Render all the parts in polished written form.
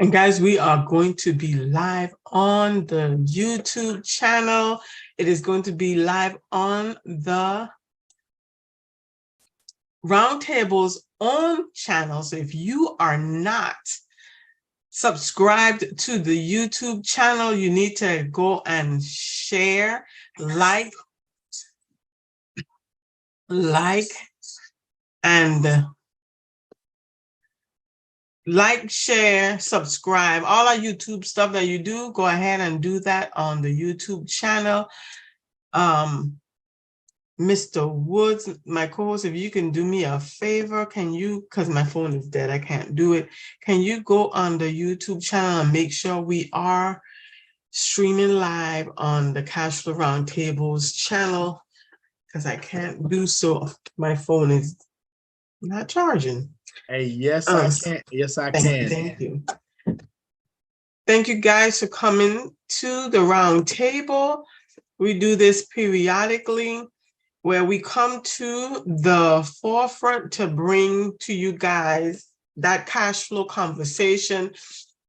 And guys, we are going to be live on the YouTube channel. It is going to be live on the Roundtable's own channel. So if you are not subscribed to the YouTube channel, you need to go and share, like, and share, subscribe, all our YouTube stuff that you do, go ahead and do that on the YouTube channel. Mr. Woods, my co-host, if you can do me a favor, can you, because my phone is dead, I can't do it. Can you go on the YouTube channel and make sure we are streaming live on the Cashflow Roundtable's channel? Because I can't do so. My phone is not charging. Hey, yes, I can. Yes, I can. Thank you. Thank you guys for coming to the round table. We do this periodically where we come to the forefront to bring to you guys that cash flow conversation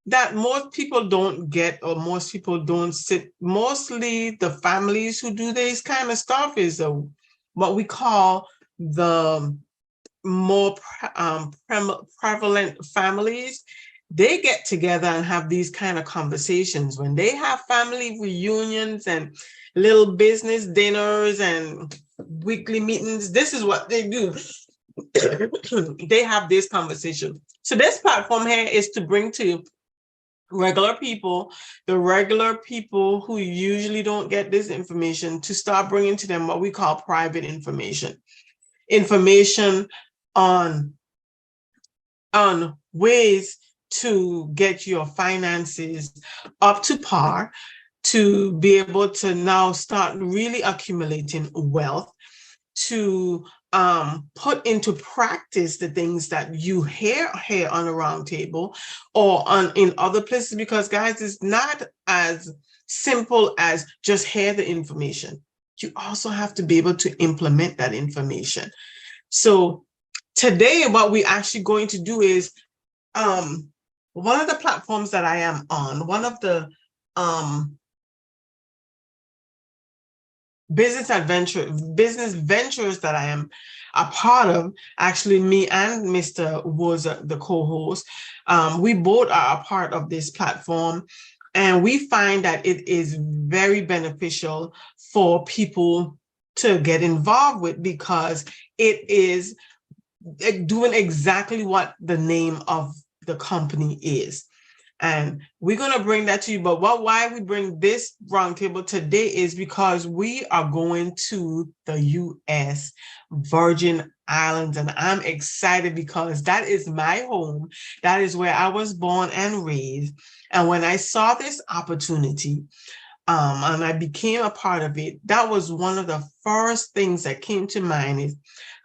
that most people don't get, or most people don't sit. Mostly the families who do this kind of stuff is what we call the more prevalent families. They get together and have these kind of conversations. When they have family reunions and little business dinners and weekly meetings, this is what they do. They have this conversation. So this platform here is to bring to regular people, the regular people who usually don't get this information, to start bringing to them what we call private information on ways to get your finances up to par, to be able to now start really accumulating wealth, to put into practice the things that you hear on a round table or in other places, because guys, it's not as simple as just hear the information. You also have to be able to implement that information. So today, what we're actually going to do is one of the platforms that I am on, one of the business ventures that I am a part of, actually me and Mr. Woods, the co-host, we both are a part of this platform, and we find that it is very beneficial for people to get involved with, because it is doing exactly what the name of the company is. And we're going to bring that to you. But why we bring this roundtable today is because we are going to the U.S. Virgin Islands. And I'm excited because that is my home. That is where I was born and raised. And when I saw this opportunity, and I became a part of it, that was one of the first things that came to mind is,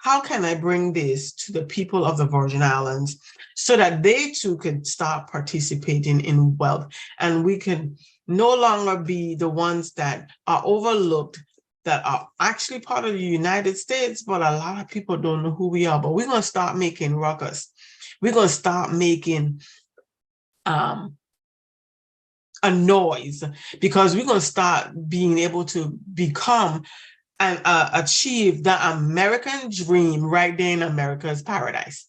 how can I bring this to the people of the Virgin Islands so that they too could start participating in wealth, and we can no longer be the ones that are overlooked, that are actually part of the United States, but a lot of people don't know who we are. But we're going to start making ruckus. We're going to start making a noise, because we're going to start being able to become and achieve the American dream right there in America's paradise.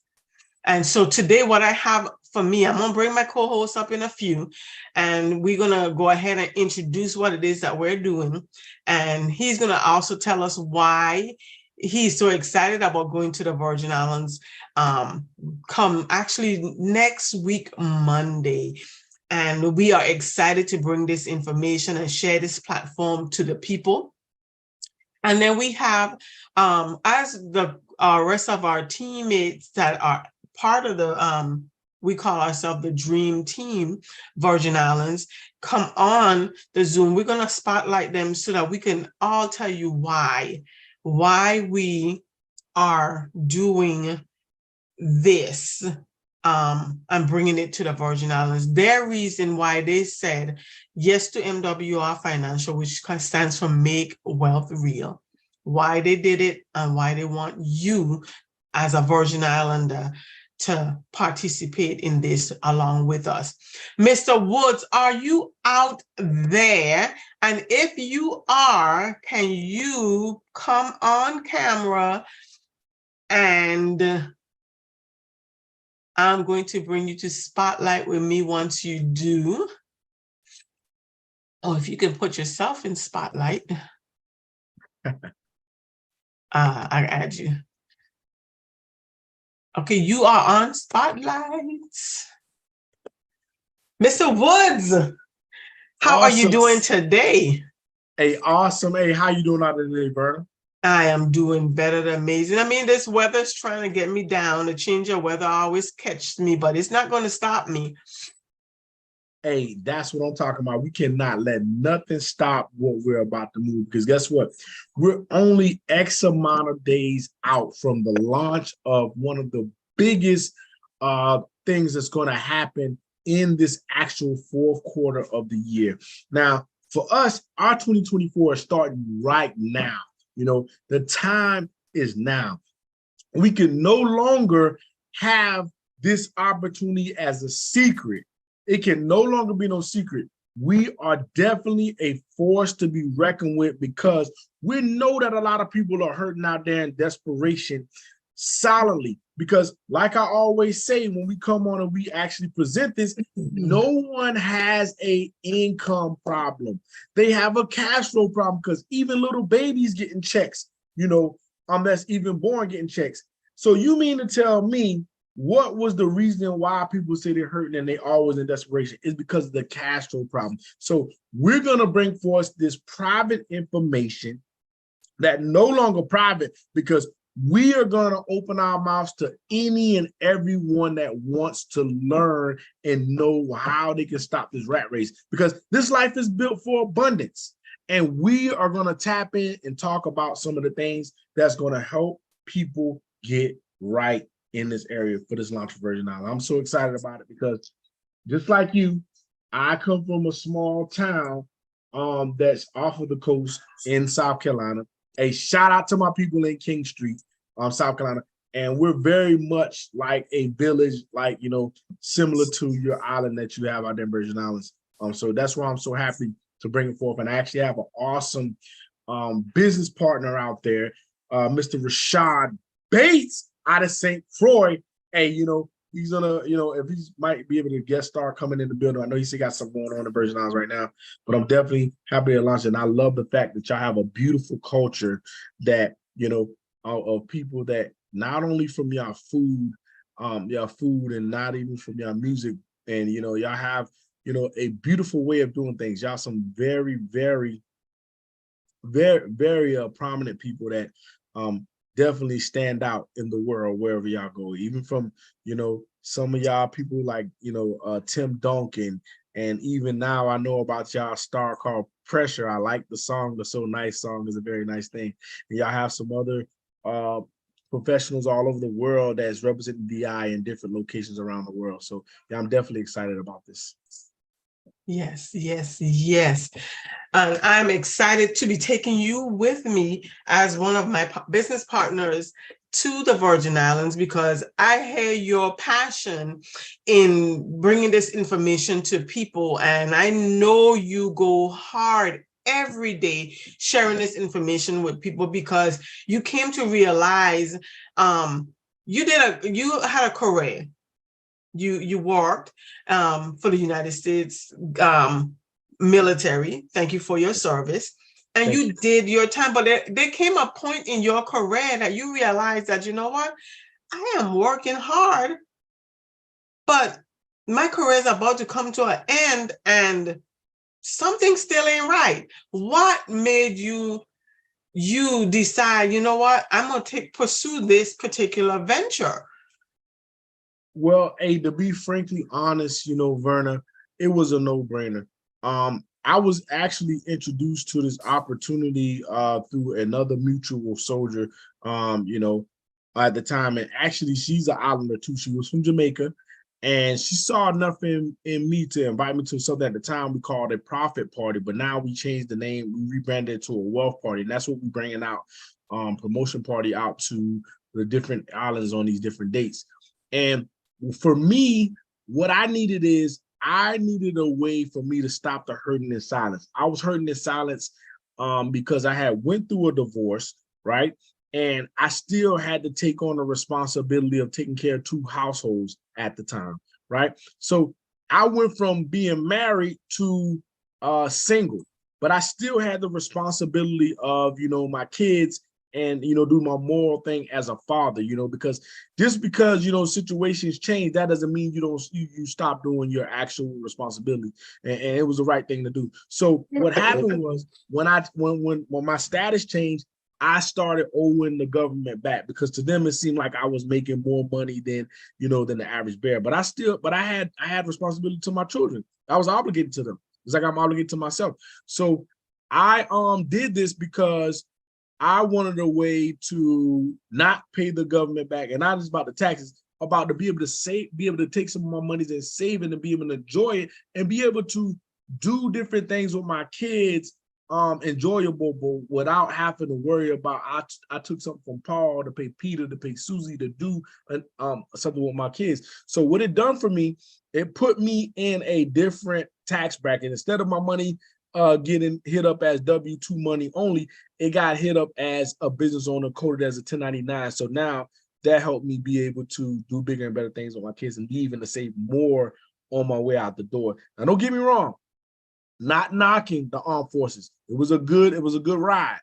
And so today, what I have for me, I'm going to bring my co-host up in a few, and we're going to go ahead and introduce what it is that we're doing. And he's going to also tell us why he's so excited about going to the Virgin Islands come actually next week, Monday. And we are excited to bring this information and share this platform to the people. And then we have, as the rest of our teammates that are part of the, we call ourselves the Dream Team Virgin Islands, come on the Zoom. We're going to spotlight them so that we can all tell you why we are doing this and bringing it to the Virgin Islands. Their reason why they said yes to MWR Financial, which stands for Make Wealth Real, why they did it, and why they want you as a Virgin Islander to participate in this along with us. Mr. Woods, are you out there? And if you are, can you come on camera? And I'm going to bring you to spotlight with me once you do. Oh, if you can put yourself in spotlight. I add you. Okay, you are on spotlight. Mr. Woods, how are you doing today? Hey, awesome. Hey, how you doing out today, Berna? I am doing better than amazing. I mean, this weather's trying to get me down. The change of weather always catches me, but it's not going to stop me. Hey, that's what I'm talking about. We cannot let nothing stop what we're about to move, because guess what? We're only X amount of days out from the launch of one of the biggest things that's going to happen in this actual fourth quarter of the year. Now, for us, our 2024 is starting right now. You know, the time is now. We can no longer have this opportunity as a secret. It can no longer be no secret. We are definitely a force to be reckoned with, because we know that a lot of people are hurting out there in desperation solidly. Because like I always say, when we come on and we actually present this, no one has a income problem. They have a cash flow problem, because even little babies getting checks, you know, that's even born getting checks. So you mean to tell me what was the reason why people say they're hurting and they always in desperation? Is because of the cash flow problem. So we're going to bring forth this private information that no longer private, because we are going to open our mouths to any and everyone that wants to learn and know how they can stop this rat race, because this life is built for abundance. And we are going to tap in and talk about some of the things that's going to help people get right in this area for this launch of Virgin Islands. I'm so excited about it, because just like you, I come from a small town that's off of the coast in South Carolina. A shout out to my people in King Street, South Carolina. And we're very much like a village, like, you know, similar to your island that you have out there in Virgin Islands. So that's why I'm so happy to bring it forth. And I actually have an awesome business partner out there, Mr. Rashad Bates out of St. Croix. Hey, you know, he's gonna, you know, if he might be able to guest star coming in the building. I know he's got something going on in Virgin Islands right now, but I'm definitely happy to launch it. And I love the fact that y'all have a beautiful culture that, you know, of people that not only from y'all food and not even from y'all music. And, you know, y'all have, you know, a beautiful way of doing things. Y'all some very, very, very, very prominent people that definitely stand out in the world wherever y'all go. Even from, you know, some of y'all people like, you know, Tim Duncan, and even now I know about y'all star called Pressure. I like the song. The So Nice song is a very nice thing. And y'all have some other professionals all over the world that's representing DI in different locations around the world. So yeah, I'm definitely excited about this. Yes, yes, yes. And I'm excited to be taking you with me as one of my business partners to the Virgin Islands, because I hear your passion in bringing this information to people. And I know you go hard every day sharing this information with people, because you came to realize you had a career. You worked for the United States military. Thank you for your service. And you did your time, but there came a point in your career that you realized that, you know what, I am working hard, but my career is about to come to an end and something still ain't right. What made you decide, you know what, I'm going to pursue this particular venture? Well, hey, to be frankly honest, you know, Verna, it was a no-brainer. I was actually introduced to this opportunity through another mutual soldier, you know, at the time. And actually, she's an islander too. She was from Jamaica, and she saw enough in me to invite me to something at the time we called a profit party. But now we changed the name, we rebranded it to a wealth party, and that's what we're bringing out, promotion party out to the different islands on these different dates. And for me, what I needed is I needed a way for me to stop the hurting in silence. I was hurting in silence because I had went through a divorce, right? And I still had to take on the responsibility of taking care of two households at the time, right? So I went from being married to single, but I still had the responsibility of, my kids and, do my moral thing as a father, because just because, situations change, that doesn't mean you stop doing your actual responsibility. And it was the right thing to do. So what happened was when my status changed, I started owing the government back because to them it seemed like I was making more money than the average bear. But I had responsibility to my children. I was obligated to them. It's like I'm obligated to myself. So I did this because I wanted a way to not pay the government back, and not just about the taxes, about to be able to save, be able to take some of my money and save it and be able to enjoy it and be able to do different things with my kids, enjoyable, but without having to worry about I took something from Paul to pay Peter to pay Susie to do something with my kids. So what it done for me, it put me in a different tax bracket. Instead of my money getting hit up as W-2 money only, it got hit up as a business owner coded as a 1099. So now that helped me be able to do bigger and better things with my kids and even to save more on my way out the door. Now, don't get me wrong, not knocking the armed forces. It was a good ride.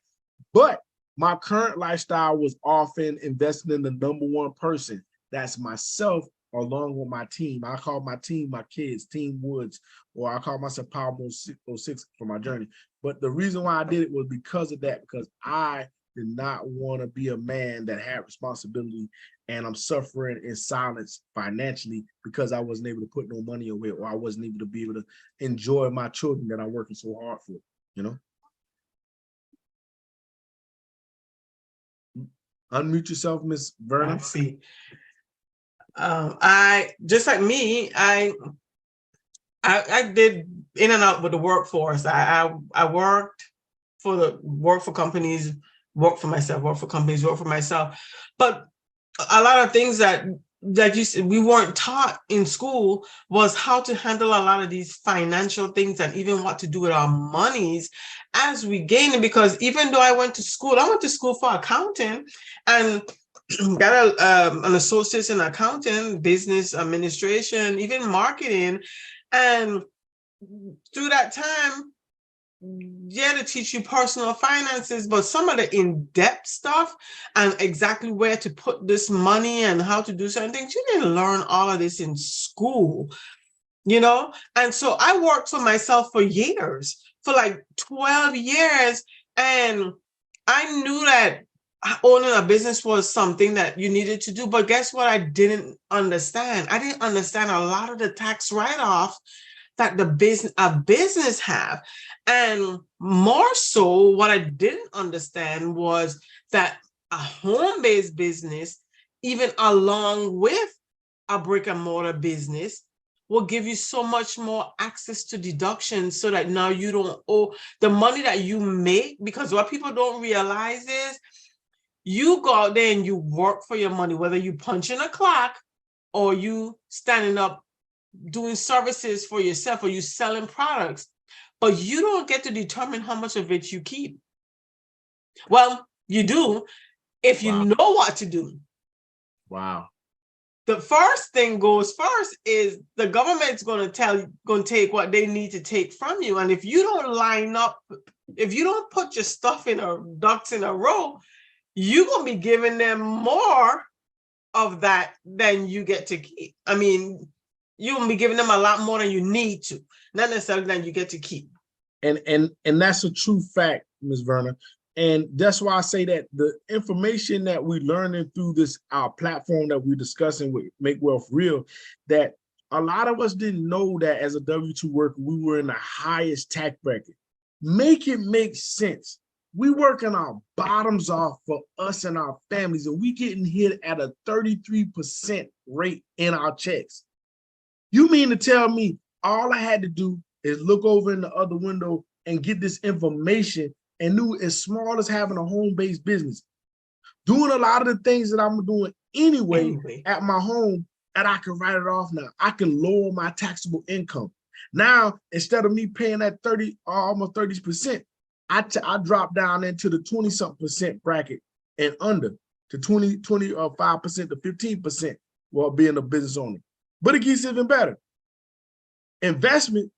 But my current lifestyle was often investing in the number one person. That's myself, along with my team. I call my team my kids, Team Woods, or I call myself Power Mode 606 for my journey. But the reason why I did it was because of that, because I did not want to be a man that had responsibility and I'm suffering in silence financially because I wasn't able to put no money away, or I wasn't able to be able to enjoy my children that I'm working so hard for, Unmute yourself, Miss Verna. I see. I just like me, I did in and out with the workforce. I worked for companies, work for myself, work for companies, work for myself. But a lot of things that you said we weren't taught in school was how to handle a lot of these financial things and even what to do with our monies as we gain it. Because even though I went to school for accounting and got an associate's in accounting, business administration, even marketing. And through that time, yeah, to teach you personal finances, but some of the in-depth stuff and exactly where to put this money and how to do certain things, you didn't learn all of this in school, And so I worked for myself for years, for like 12 years. And I knew that owning a business was something that you needed to do. But guess what? I didn't understand. I didn't understand a lot of the tax write-off that a business have. And more so, what I didn't understand was that a home-based business, even along with a brick and mortar business, will give you so much more access to deductions so that now you don't owe the money that you make. Because what people don't realize is you go out there and you work for your money, whether you punch in a clock or you standing up doing services for yourself or you selling products, but you don't get to determine how much of it you keep. Well, you do if you know what to do. Wow. The first thing goes first is the government's going to take what they need to take from you. And if you don't line up, if you don't put your stuff in a ducks in a row, you're going to be giving them more of that than you get to keep. I mean, you'll be giving them a lot more than you need to, not necessarily than you get to keep. And that's a true fact, Ms. Verna. And that's why I say that the information that we're learning through this, our platform that we're discussing with Make Wealth Real, that a lot of us didn't know that as a W-2 worker, we were in the highest tax bracket. Make it make sense. We working our bottoms off for us and our families, and we getting hit at a 33% rate in our checks. You mean to tell me all I had to do is look over in the other window and get this information and knew as small as having a home-based business, doing a lot of the things that I'm doing anyway at my home, and I can write it off now. I can lower my taxable income. Now, instead of me paying that 30, almost 30%, I drop down into the 20-something% bracket and under to 5% to 15% while being a business owner. But it gets even better. Investment,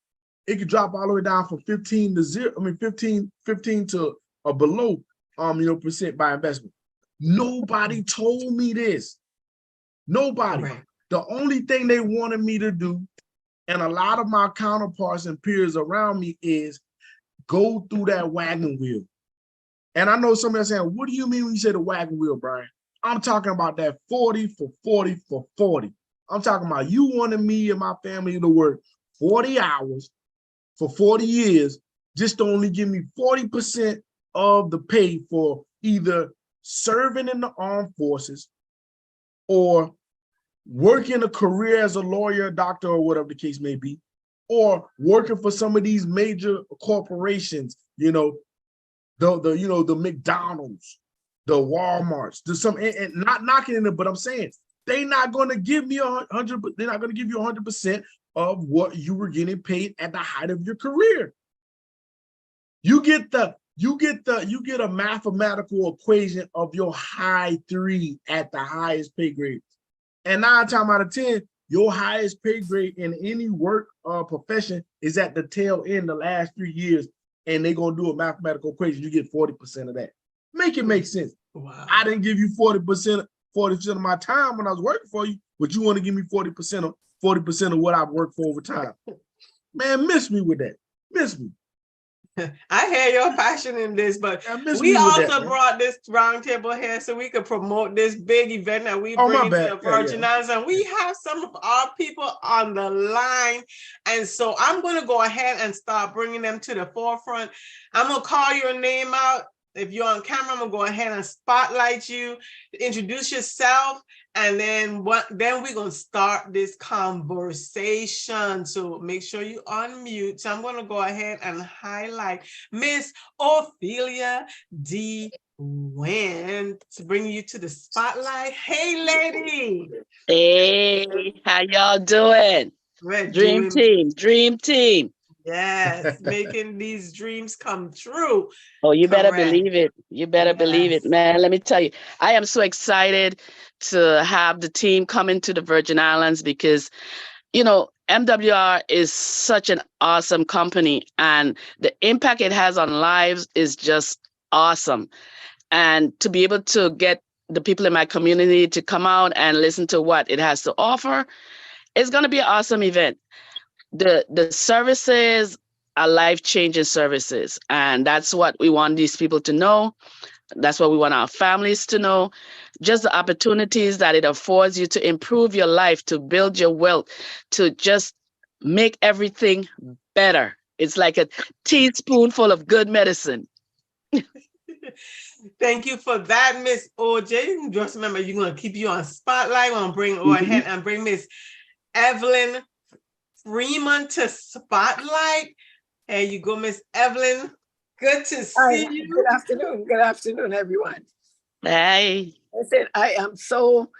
it could drop all the way down from 15 to 0. I mean, 15 to or below percent by investment. Nobody told me this. Nobody. Right. The only thing they wanted me to do, and a lot of my counterparts and peers around me, is go through that wagon wheel. And I know somebody saying, what do you mean when you say the wagon wheel, Brian? I'm talking about that 40 for 40 for 40. I'm talking about you wanted me and my family to work 40 hours for 40 years, just to only give me 40% of the pay for either serving in the armed forces or working a career as a lawyer, doctor, or whatever the case may be, or working for some of these major corporations, the McDonald's, the Walmarts, and not knocking it, but I'm saying they're not going to give me 100. They're not going to give you 100% of what you were getting paid at the height of your career. You get a mathematical equation of your high 3 at the highest pay grade. And 9 times out of 10, your highest pay grade in any work profession is at the tail end, the last 3 years, and they're going to do a mathematical equation. You get 40% of that. Make it make sense. Wow. I didn't give you 40% of my time when I was working for you, but you want to give me 40% of what I've worked for over time. Man, miss me with that. Miss me. I hear your passion in this, but we also brought this roundtable here so we could promote this big event that we bring to the Virgin Islands, and we have some of our people on the line, and so I'm going to go ahead and start bringing them to the forefront. I'm going to call your name out. If you're on camera, I'm going to go ahead and spotlight you, introduce yourself, and then we're going to start this conversation. So make sure you unmute. So I'm going to go ahead and highlight Miss Ophelia D. Wynn to bring you to the spotlight. Hey, lady. Hey, how y'all doing? Dream team. Yes, making these dreams come true. Oh, you better believe it. You better believe it, man. Let me tell you, I am so excited to have the team come into the Virgin Islands because, MWR is such an awesome company and the impact it has on lives is just awesome. And to be able to get the people in my community to come out and listen to what it has to offer, it's going to be an awesome event. The services are life-changing services, and that's what we want these people to know. That's what we want our families to know. Just the opportunities that it affords you to improve your life, to build your wealth, to just make everything better. It's like a teaspoonful of good medicine. Thank you for that, Miss OJ. Just remember, you're going to keep you on spotlight. I'm going to bring ahead and bring Miss Evelyn Freeman to spotlight. There you go, Miss Evelyn. Good to see you. Good afternoon, everyone. Hey. Listen, I am so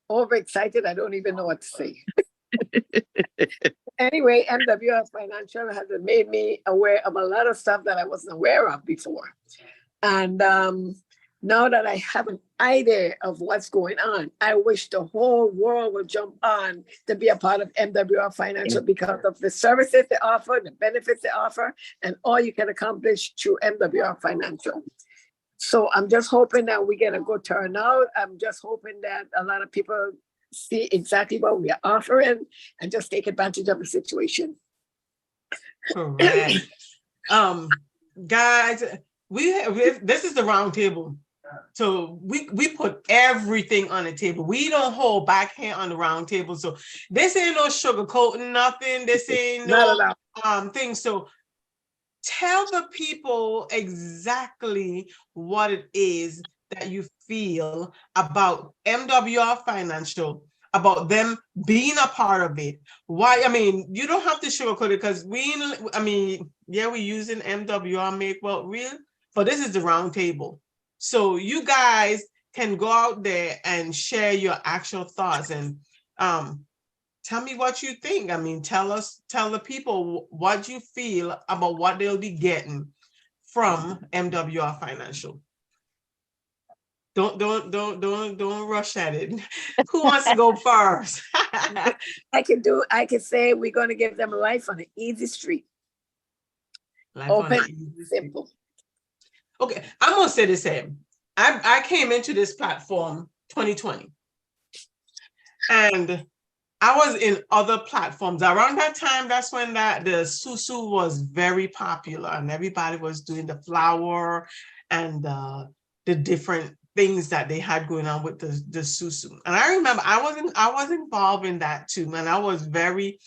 overexcited. I don't even know what to say. Anyway, MWR Financial has made me aware of a lot of stuff that I wasn't aware of before. And now that I have an idea of what's going on, I wish the whole world would jump on to be a part of MWR Financial because of the services they offer, the benefits they offer, and all you can accomplish through MWR Financial. So I'm just hoping that we get a good turnout. I'm just hoping that a lot of people see exactly what we are offering and just take advantage of the situation. Correct. Guys, this is the round table. So we put everything on the table. We don't hold back here on the round table. So this ain't no sugarcoating nothing. This ain't no thing. So tell the people exactly what it is that you feel about MWR Financial, about them being a part of it. Why? I mean, you don't have to sugarcoat it because we're using MWR Make Wealth Real, but this is the round table. So you guys can go out there and share your actual thoughts and Tell me what you think. I mean, tell the people what you feel about what they'll be getting from MWR Financial. Don't rush at it. Who wants to go first? I can say we're going to give them life on an easy street. Life on Open, an easy street. simple. Okay, I'm gonna say the same. I came into this platform 2020, and I was in other platforms around that time. That's when the Susu was very popular, and everybody was doing the flower and the different things that they had going on with the Susu. And I remember I was involved in that too, and I was very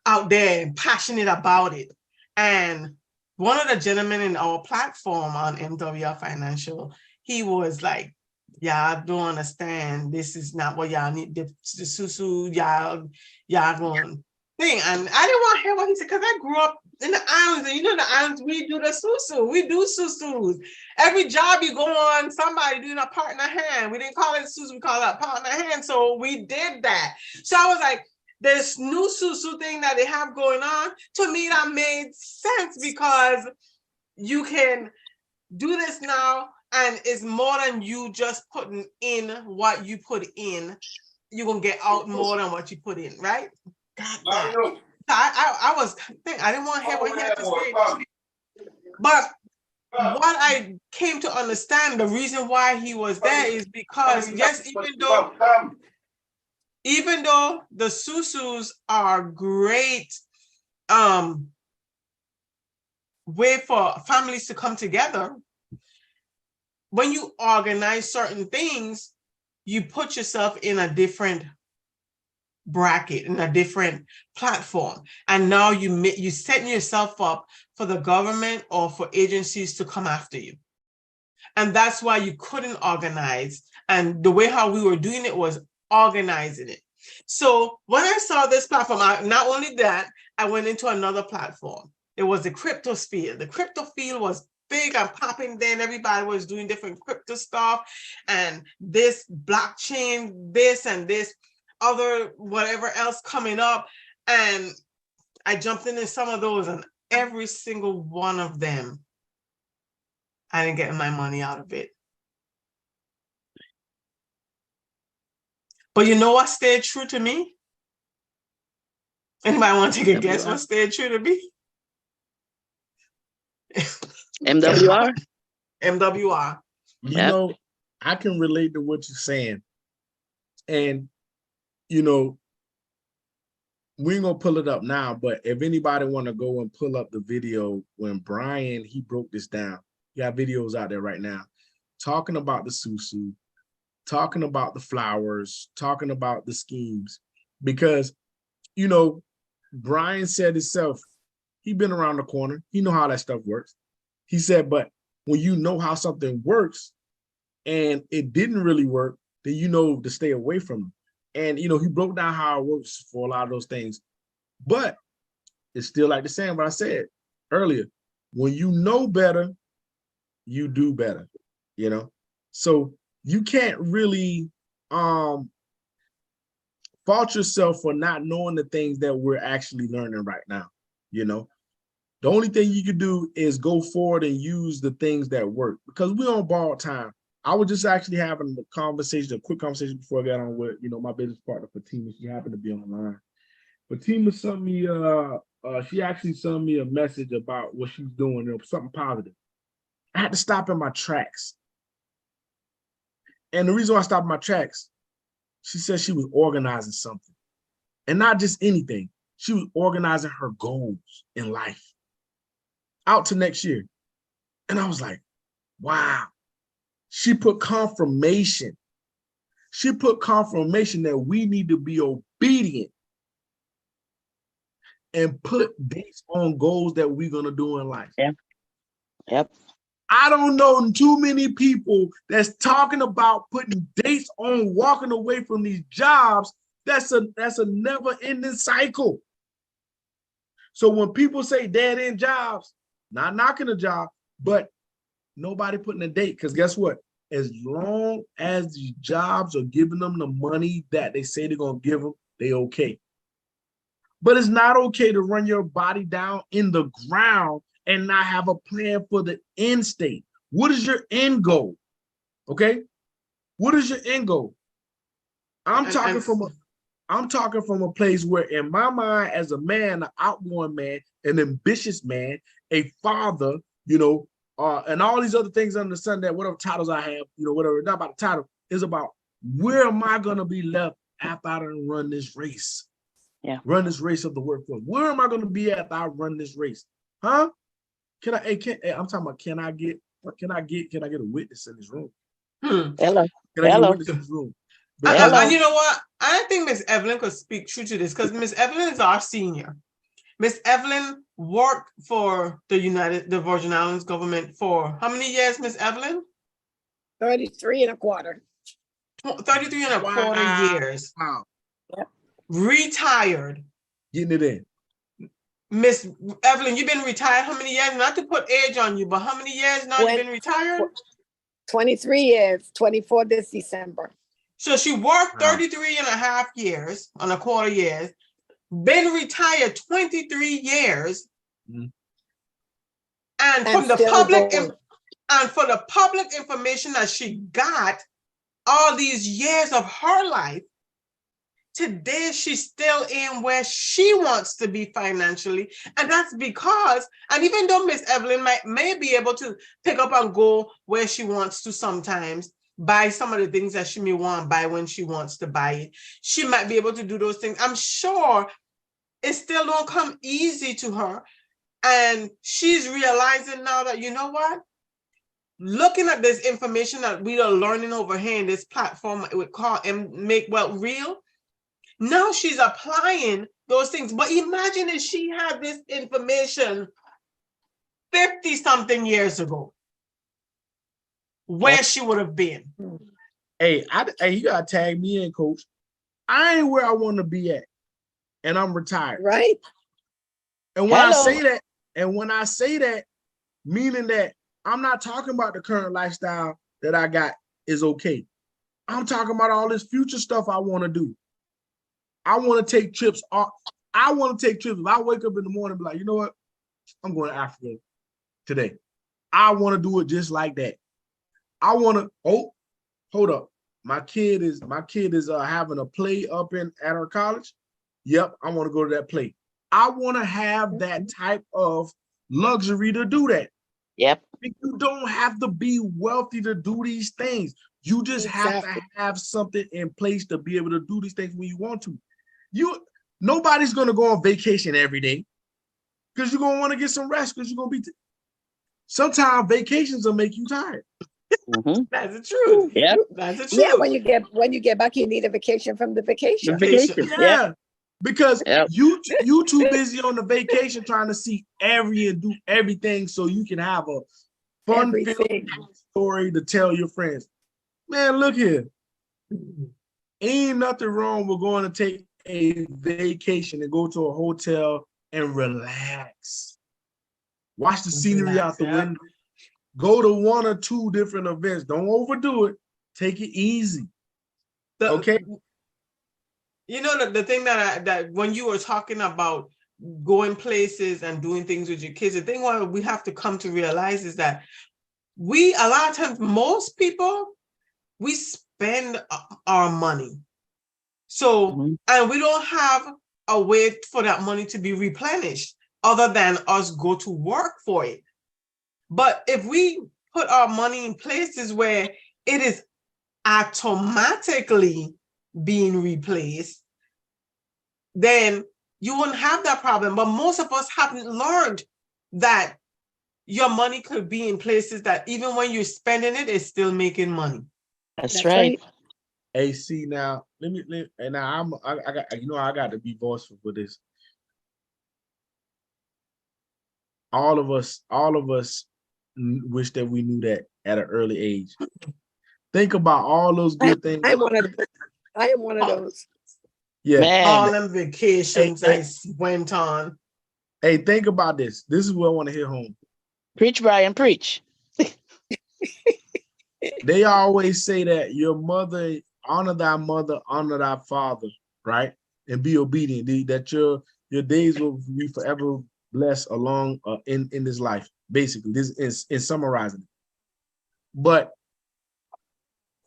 out there and passionate about it. And one of the gentlemen in our platform on MWR Financial, he was like, "Yeah, I don't understand. This is not what y'all need. The Susu, y'all going thing." And I didn't want to hear what he said, because I grew up in the islands, and in the islands, we do the Susu. We do Susus. Every job you go on, somebody doing a partner hand. We didn't call it Susu, we call it partner hand. So we did that. So I was like, this new Susu thing that they have going on, to me, that made sense, because you can do this now, and it's more than you just putting in what you put in. You're going to get out more than what you put in, right? I didn't want to hear what he had to say. But what I came to understand, the reason why he was there is because, yes, even though the Susus are great way for families to come together, when you organize certain things, you put yourself in a different bracket, in a different platform, and now you setting yourself up for the government or for agencies to come after you. And that's why you couldn't organize. And the way how we were doing it was organizing it. So when I saw this platform, not only that, I went into another platform. It was the crypto sphere. The crypto field was big and popping then. Everybody was doing different crypto stuff, and this blockchain, this and this other whatever else coming up. And I jumped into some of those, and every single one of them, I didn't get my money out of it. But you know what stayed true to me? Anybody want to take a guess what stayed true to me? MWR. MWR. You know, I can relate to what you're saying. And, you know, we ain't gonna pull it up now, but if anybody want to go and pull up the video when Brian, he broke this down. You got videos out there right now talking about the Susu, talking about the flowers, talking about the schemes, because, you know, Brian said himself, he been around the corner. He know how that stuff works. He said, but when you know how something works and it didn't really work, then you know to stay away from it. And, you know, he broke down how it works for a lot of those things. But it's still like the same what I said earlier. When you know better, you do better, you know? So you can't really fault yourself for not knowing the things that we're actually learning right now, you know? The only thing you can do is go forward and use the things that work, because we're on borrowed time. I was just actually having a quick conversation before I got on with, you know, my business partner, Fatima. She happened to be on the line. Fatima sent me, she actually sent me a message about what she's doing, you know, something positive. I had to stop in my tracks. And the reason why I stopped in my tracks, she said she was organizing something. And not just anything. She was organizing her goals in life out to next year. And I was like, wow. She put confirmation. She put confirmation that we need to be obedient and put dates on goals that we're going to do in life. Yep. I don't know too many people that's talking about putting dates on walking away from these jobs. That's a never-ending cycle. So when people say dead-end jobs, not knocking a job, but nobody putting a date, because guess what? as long as the jobs are giving them the money that they say they're gonna give them, they okay. But it's not okay to run your body down in the ground and not have a plan for the end state. What is your end goal? Okay, what is your end goal? I'm talking from a place where, in my mind, as a man, an outgoing man, an ambitious man, a father, and all these other things under the sun, that whatever titles I have, whatever, not about the title, is about where am I going to be left after I done run this race? Yeah. Run this race of the workforce. Where am I going to be after I run this race? Huh? I'm talking about, can I get a witness in this room? Hello. Can I get a witness in this room? And you know what? I think Miss Evelyn could speak true to this, because Miss Evelyn is our senior. Miss Evelyn worked for the Virgin Islands government for how many years, Miss Evelyn? 33 and a quarter. 33 and a quarter years. Wow. Yep. Retired. Getting it in. Miss Evelyn, you've been retired how many years? Not to put age on you, but how many years now you've been retired? 23 years, 24 this December. So she worked 33 and a half years, on a quarter years, been retired 23 years. Mm-hmm. And from the public information that she got all these years of her life, today she's still in where she wants to be financially. And that's because, and even though Miss Evelyn may be able to pick up and go where she wants to sometimes, buy some of the things that she may want to buy when she wants to buy it, she might be able to do those things. I'm sure it still don't come easy to her. And she's realizing now that, you know what? Looking at this information that we are learning over here in this platform we call Make Wealth Real, now she's applying those things. But imagine if she had this information 50 something years ago, where she would have been. Hey, you gotta tag me in, Coach. I ain't where I want to be at, and I'm retired. Right. And when I say that, meaning that I'm not talking about the current lifestyle that I got is okay. I'm talking about all this future stuff I want to do. I want to take trips. I want to take trips. If I wake up in the morning and be like, you know what? I'm going to Africa today. I want to do it just like that. I want to, hold up. My kid is having a play up at her college. Yep, I want to go to that play. I want to have that type of luxury to do that. Yep. You don't have to be wealthy to do these things. You just have to have something in place to be able to do these things when you want to. Nobody's going to go on vacation every day, because you're going to want to get some rest, because you're going to be. Sometimes vacations will make you tired. Mm-hmm. That's the truth. Yeah, that's the truth. Yeah, when you get back, you need a vacation from the vacation. Yeah. Because you too busy on the vacation trying to see and do everything so you can have a fun story to tell your friends. Man, look here. Ain't nothing wrong with going to take a vacation and go to a hotel and relax. Watch the scenery out the window. Go to one or two different events. Don't overdo it. Take it easy. Okay? You know, the thing that when you were talking about going places and doing things with your kids, the thing what we have to come to realize is that a lot of times, most people, we spend our money. So, and we don't have a way for that money to be replenished other than us go to work for it. But if we put our money in places where it is automatically being replaced, then you wouldn't have that problem. But most of us haven't learned that your money could be in places that even when you're spending it, it's still making money. That's right. Hey, see now, I got to be voiceful for this. All of us wish that we knew that at an early age. Think about all those good things. I am one of those. Yeah. Man. All them vacations I went on. Hey, think about this. This is what I want to hear home. Preach, Brian, preach. They always say that your mother, honor thy mother, honor thy father, right? And be obedient. That your days will be forever blessed along in this life. Basically, this is in summarizing it. But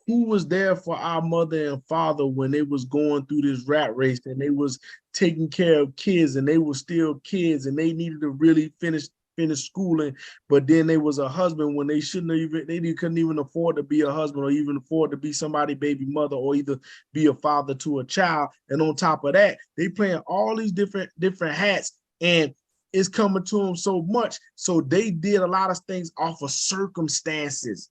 who was there for our mother and father when they was going through this rat race and they was taking care of kids and they were still kids and they needed to really finish schooling, but then they was a husband when they shouldn't even, they couldn't even afford to be a husband or even afford to be somebody's baby mother or either be a father to a child. And on top of that, they playing all these different hats, and it's coming to them so much. So they did a lot of things off of circumstances.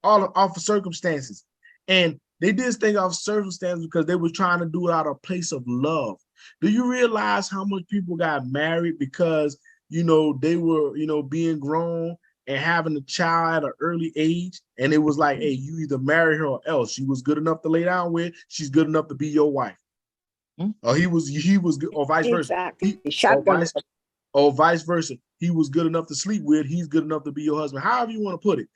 All off of circumstances. And they did this thing off circumstances because they were trying to do it out of a place of love. Do you realize how much people got married because, you know, they were, you know, being grown and having a child at an early age? And it was like, hey, you either marry her or else. She was good enough to lay down with, she's good enough to be your wife. Or he was good, or vice versa. Exactly. Or vice versa. He was good enough to sleep with, he's good enough to be your husband. However you want to put it.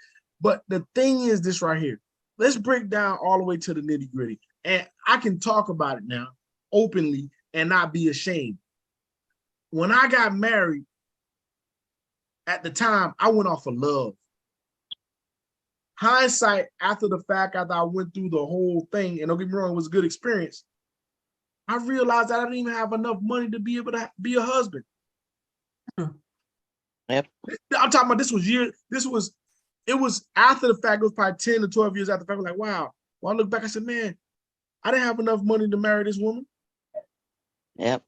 But the thing is this right here. Let's break down all the way to the nitty gritty. And I can talk about it now openly and not be ashamed. When I got married, at the time, I went off of love. Hindsight, after the fact, after I went through the whole thing, and don't get me wrong, it was a good experience, I realized that I didn't even have enough money to be able to be a husband. Yep. I'm talking about it was after the fact. It was probably 10 to 12 years after the fact. I was like, wow. When I look back, I said, man, I didn't have enough money to marry this woman. Yep.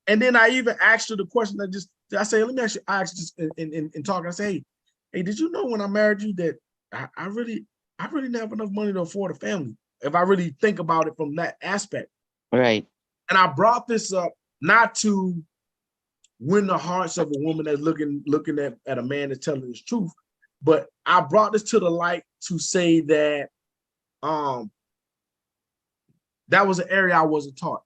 And then I even asked her the question I say, let me ask you, I asked just in talking, I say, hey, did you know when I married you that I really didn't have enough money to afford a family, if I really think about it from that aspect. Right. And I brought this up not to win the hearts of a woman that's looking at a man that's telling his truth, but I brought this to the light to say that that was an area I wasn't taught.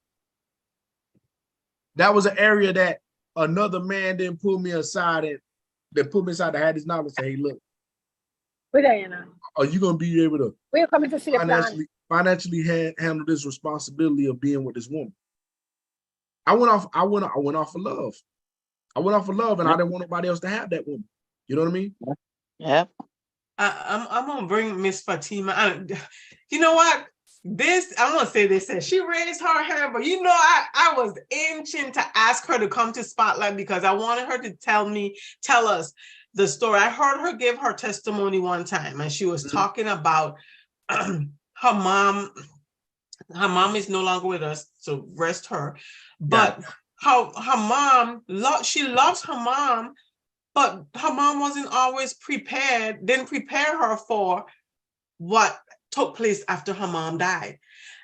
That was an area that another man didn't pull me aside and that put me aside to have this knowledge. Say, hey, look, are you gonna be able to we're coming to see the financially handle this responsibility of being with this woman? I went off of love. I went off of love, and I didn't want nobody else to have that woman. You know what I mean? Yep. I'm gonna bring Miss Fatima. You know what? I'm gonna say this. She raised her hand, but you know, I was itching to ask her to come to Spotlight because I wanted her to tell us the story. I heard her give her testimony one time, and she was talking about her mom. Her mom is no longer with us, so rest her. But how her mom she loves her mom, but her mom wasn't always prepared, didn't prepare her for what took place after her mom died.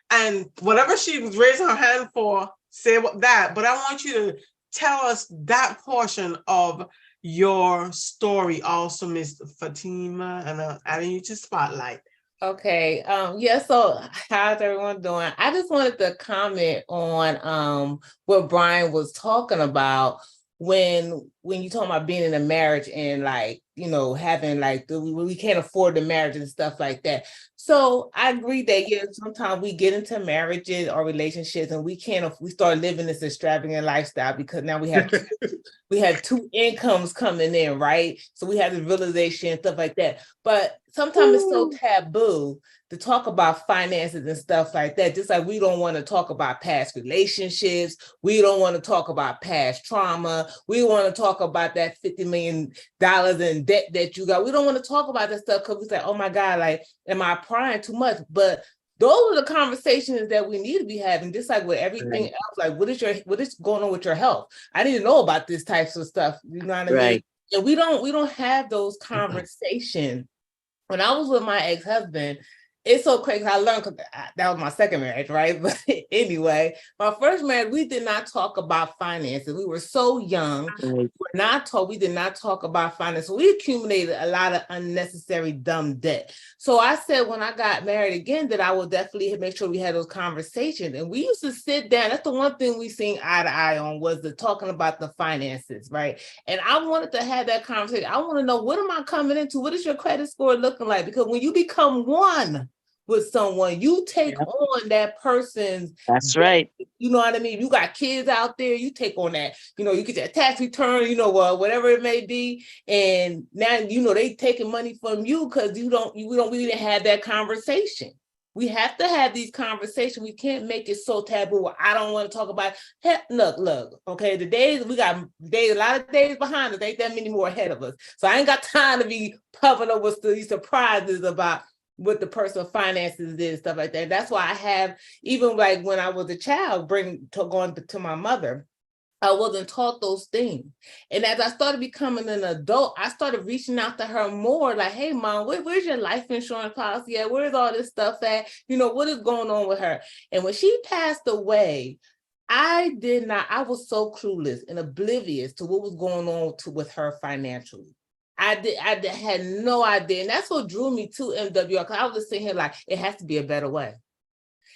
And whatever she was raising her hand for, say that. But I want you to tell us that portion of your story also, Miss Fatima, and adding you to Spotlight. Okay. Yeah, so how's everyone doing? I just wanted to comment on what Brian was talking about when you talking about being in a marriage and like, you know, having like we can't afford the marriage and stuff like that. So I agree that yeah, sometimes we get into marriages or relationships and we start living this extravagant lifestyle because now we have two incomes coming in, right? So we have the realization and stuff like that. But sometimes it's so taboo to talk about finances and stuff like that. Just like we don't want to talk about past relationships. We don't want to talk about past trauma. We want to talk about that $50 million in debt that you got. We don't want to talk about that stuff because we say, oh my God, like, am I prying too much? But those are the conversations that we need to be having, just like with everything else. Like, what is going on with your health? I need to know about this types of stuff. You know what I mean? And we don't have those conversations. When I was with my ex-husband, it's so crazy. I learned, because that was my second marriage, right? But anyway, my first marriage, we did not talk about finances. We were so young. We did not talk about finance. We accumulated a lot of unnecessary dumb debt. So I said, when I got married again, that I will definitely make sure we had those conversations. And we used to sit down. That's the one thing we seen eye to eye on, was the talking about the finances, right? And I wanted to have that conversation. I want to know, what am I coming into? What is your credit score looking like? Because when you become one with someone, you take on that person's. That's right. You know what I mean? You got kids out there, you take on that, you get that tax return, whatever it may be. And now, they taking money from you because we didn't have that conversation. We have to have these conversations. We can't make it so taboo. I don't want to talk about it. Look, okay, we got a lot of days behind us. Ain't that many more ahead of us. So I ain't got time to be puffing up with these surprises about what the personal finances is, stuff like that. That's why I have, even like when I was a child, going to my mother, I wasn't taught those things. And as I started becoming an adult, I started reaching out to her more, like, hey, Mom, where's your life insurance policy at? Where's all this stuff at? What is going on with her? And when she passed away, I was so clueless and oblivious to what was going on with her financially. I had no idea. And that's what drew me to MWR, because I was just sitting here like, it has to be a better way.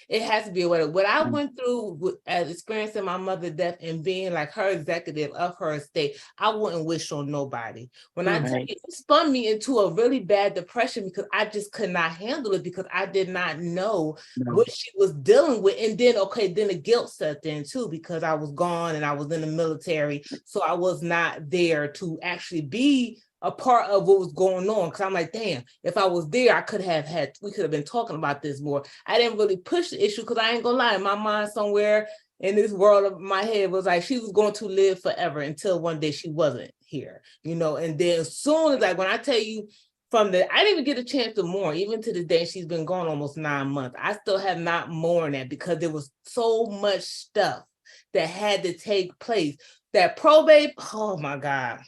It has to be a way. What I went through as experiencing my mother's death and being like her executive of her estate, I wouldn't wish on nobody. When I tell you, it spun me into a really bad depression, because I just could not handle it, because I did not know what she was dealing with. And then the guilt set in too, because I was gone and I was in the military. So I was not there to actually be a part of what was going on. Because I'm like, damn, if I was there, we could have been talking about this more. I didn't really push the issue, because I ain't gonna lie, in my mind somewhere in this world of my head was like, she was going to live forever until one day she wasn't here, and then as soon as, like, when I tell you, I didn't even get a chance to mourn. Even to this day, she's been gone almost 9 months. I still have not mourned that, because there was so much stuff that had to take place. That probate, oh my God.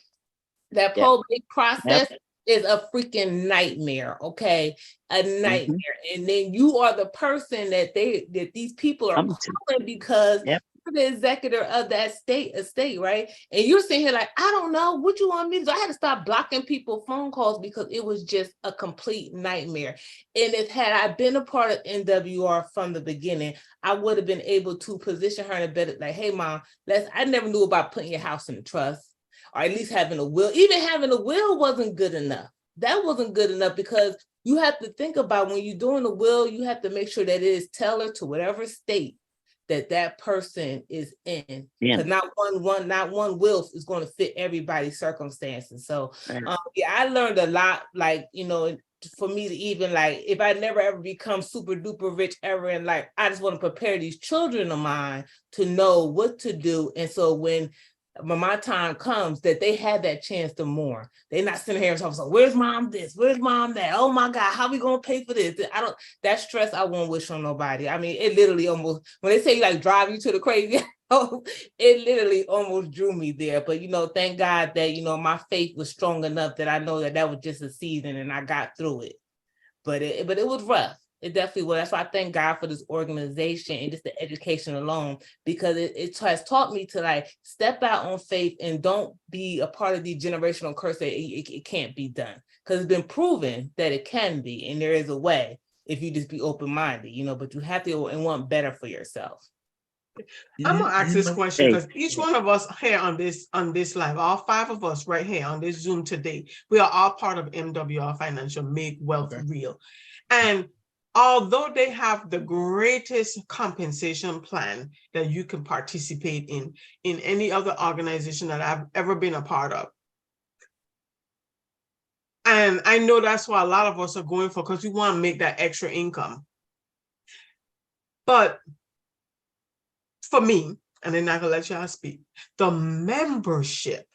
That probate process is a freaking nightmare, okay? A nightmare. And then you are the person that these people are calling, because you're the executor of that estate, right? And you're sitting here like, I don't know what you want me to do. I had to stop blocking people phone calls, because it was just a complete nightmare. And had I been a part of NWR from the beginning, I would have been able to position her in a better, like, hey, Mom, I never knew about putting your house in the trust, or at least having a will. Even having a will wasn't good enough. That wasn't good enough, because you have to think about, when you're doing a will, you have to make sure that it is tailored to whatever state that person is in. Because not one will is going to fit everybody's circumstances. So I learned a lot, like, for me to even, like, if I never ever become super duper rich ever, and like, I just want to prepare these children of mine to know what to do. And so when my time comes, that they had that chance to mourn. They're not sitting here and talking, so where's Mom this? Where's Mom that? Oh my God, how we gonna pay for this? That stress I won't wish on nobody. I mean, it literally almost, when they say like drive you to the crazy, it literally almost drew me there. But thank God that my faith was strong enough that I know that was just a season, and I got through it. But it was rough. It definitely was. That's why I thank God for this organization and just the education alone, because it has taught me to, like, step out on faith and don't be a part of the generational curse that it can't be done. Because it's been proven that it can be, and there is a way if you just be open-minded, but you have to and want better for yourself. I'm gonna ask this question, because each one of us here on this live, all 5 of us right here on this Zoom today, we are all part of MWR Financial, Make Wealth Real. And although they have the greatest compensation plan that you can participate in any other organization that I've ever been a part of, and I know that's why a lot of us are going for, because we want to make that extra income. But for me, and then I'm gonna let y'all speak, the membership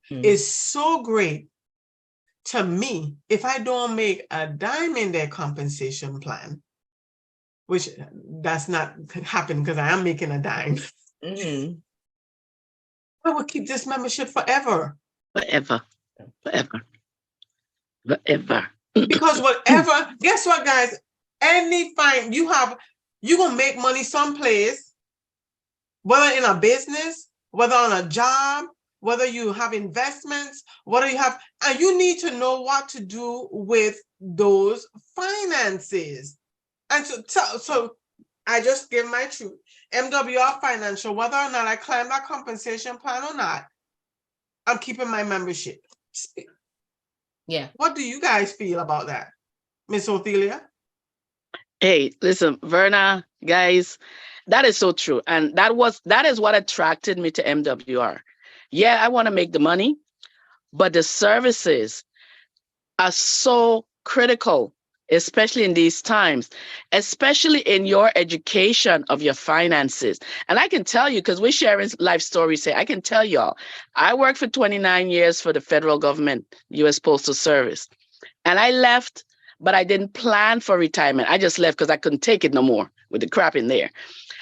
is so great to me. If I don't make a dime in their compensation plan, which that's not happening because I am making a dime, I will keep this membership forever. Forever. Because whatever, guess what, guys? Any fine you're gonna make money someplace, whether in a business, whether on a job, whether you have investments, whether you have, and you need to know what to do with those finances. And so I just give my truth. MWR Financial, whether or not I climb that compensation plan or not, I'm keeping my membership. Yeah. What do you guys feel about that, Miss Ophelia? Hey, listen, Verna, guys, that is so true. And that is what attracted me to MWR. Yeah, I want to make the money, but the services are so critical, especially in these times, especially in your education of your finances. And I can tell you, because we're sharing life stories here, I can tell y'all, I worked for 29 years for the federal government, U.S. Postal Service. And I left, but I didn't plan for retirement. I just left because I couldn't take it no more with the crap in there.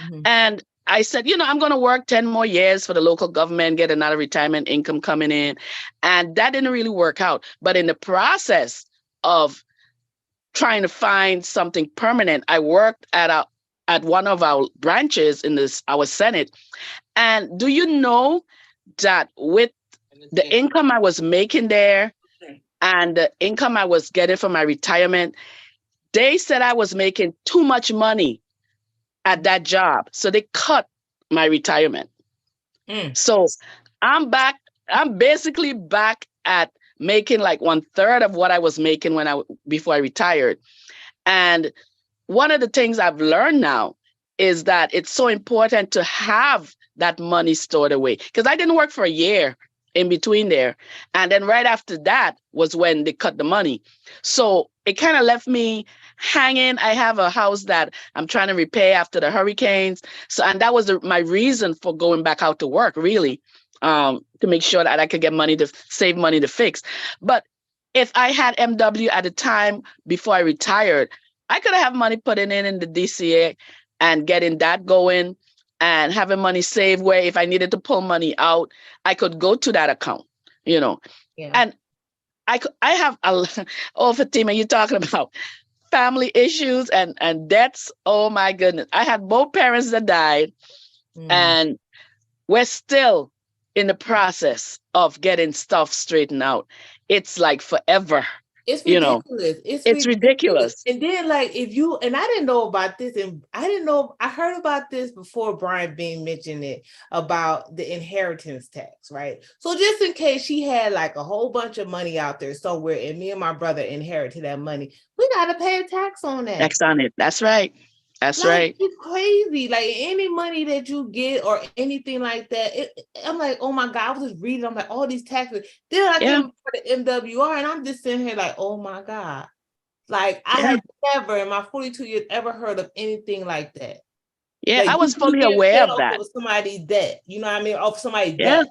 Mm-hmm. And I said, I'm going to work 10 more years for the local government, get another retirement income coming in. And that didn't really work out. But in the process of trying to find something permanent, I worked at one of our branches in our Senate. And do you know that with the income I was making there and the income I was getting from my retirement, they said I was making too much money at that job. So they cut my retirement. So I'm basically back at making like 1/3 of what I was making before I retired. And one of the things I've learned now is that it's so important to have that money stored away, because I didn't work for a year in between there. And then right after that was when they cut the money. So it kind of left me hanging. I have a house that I'm trying to repair after the hurricanes. So, and that was my reason for going back out to work, really, to make sure that I could get money to save money to fix. But if I had MW at the time before I retired, I could have money putting in the DCA and getting that going and having money saved where if I needed to pull money out, I could go to that account, Yeah. And I have Fatima, you're talking about family issues and debts. Oh my goodness. I had both parents that died and we're still in the process of getting stuff straightened out. It's like forever. It's ridiculous. It's ridiculous. And then I didn't know about this, and I heard about this before Brian Bean mentioned it about the inheritance tax, right? So just in case she had like a whole bunch of money out there somewhere and me and my brother inherited that money, we got to pay a tax on that. Tax on it. That's right. That's right. It's crazy. Like any money that you get or anything like that, I'm like, oh my God, I was just reading. I'm like, all these taxes. Then I get for the MWR and I'm just sitting here like, oh my God. Like I had never in my 42 years ever heard of anything like that. Yeah, like, I was fully aware of that. Of somebody's debt, you know what I mean? Of somebody's debt.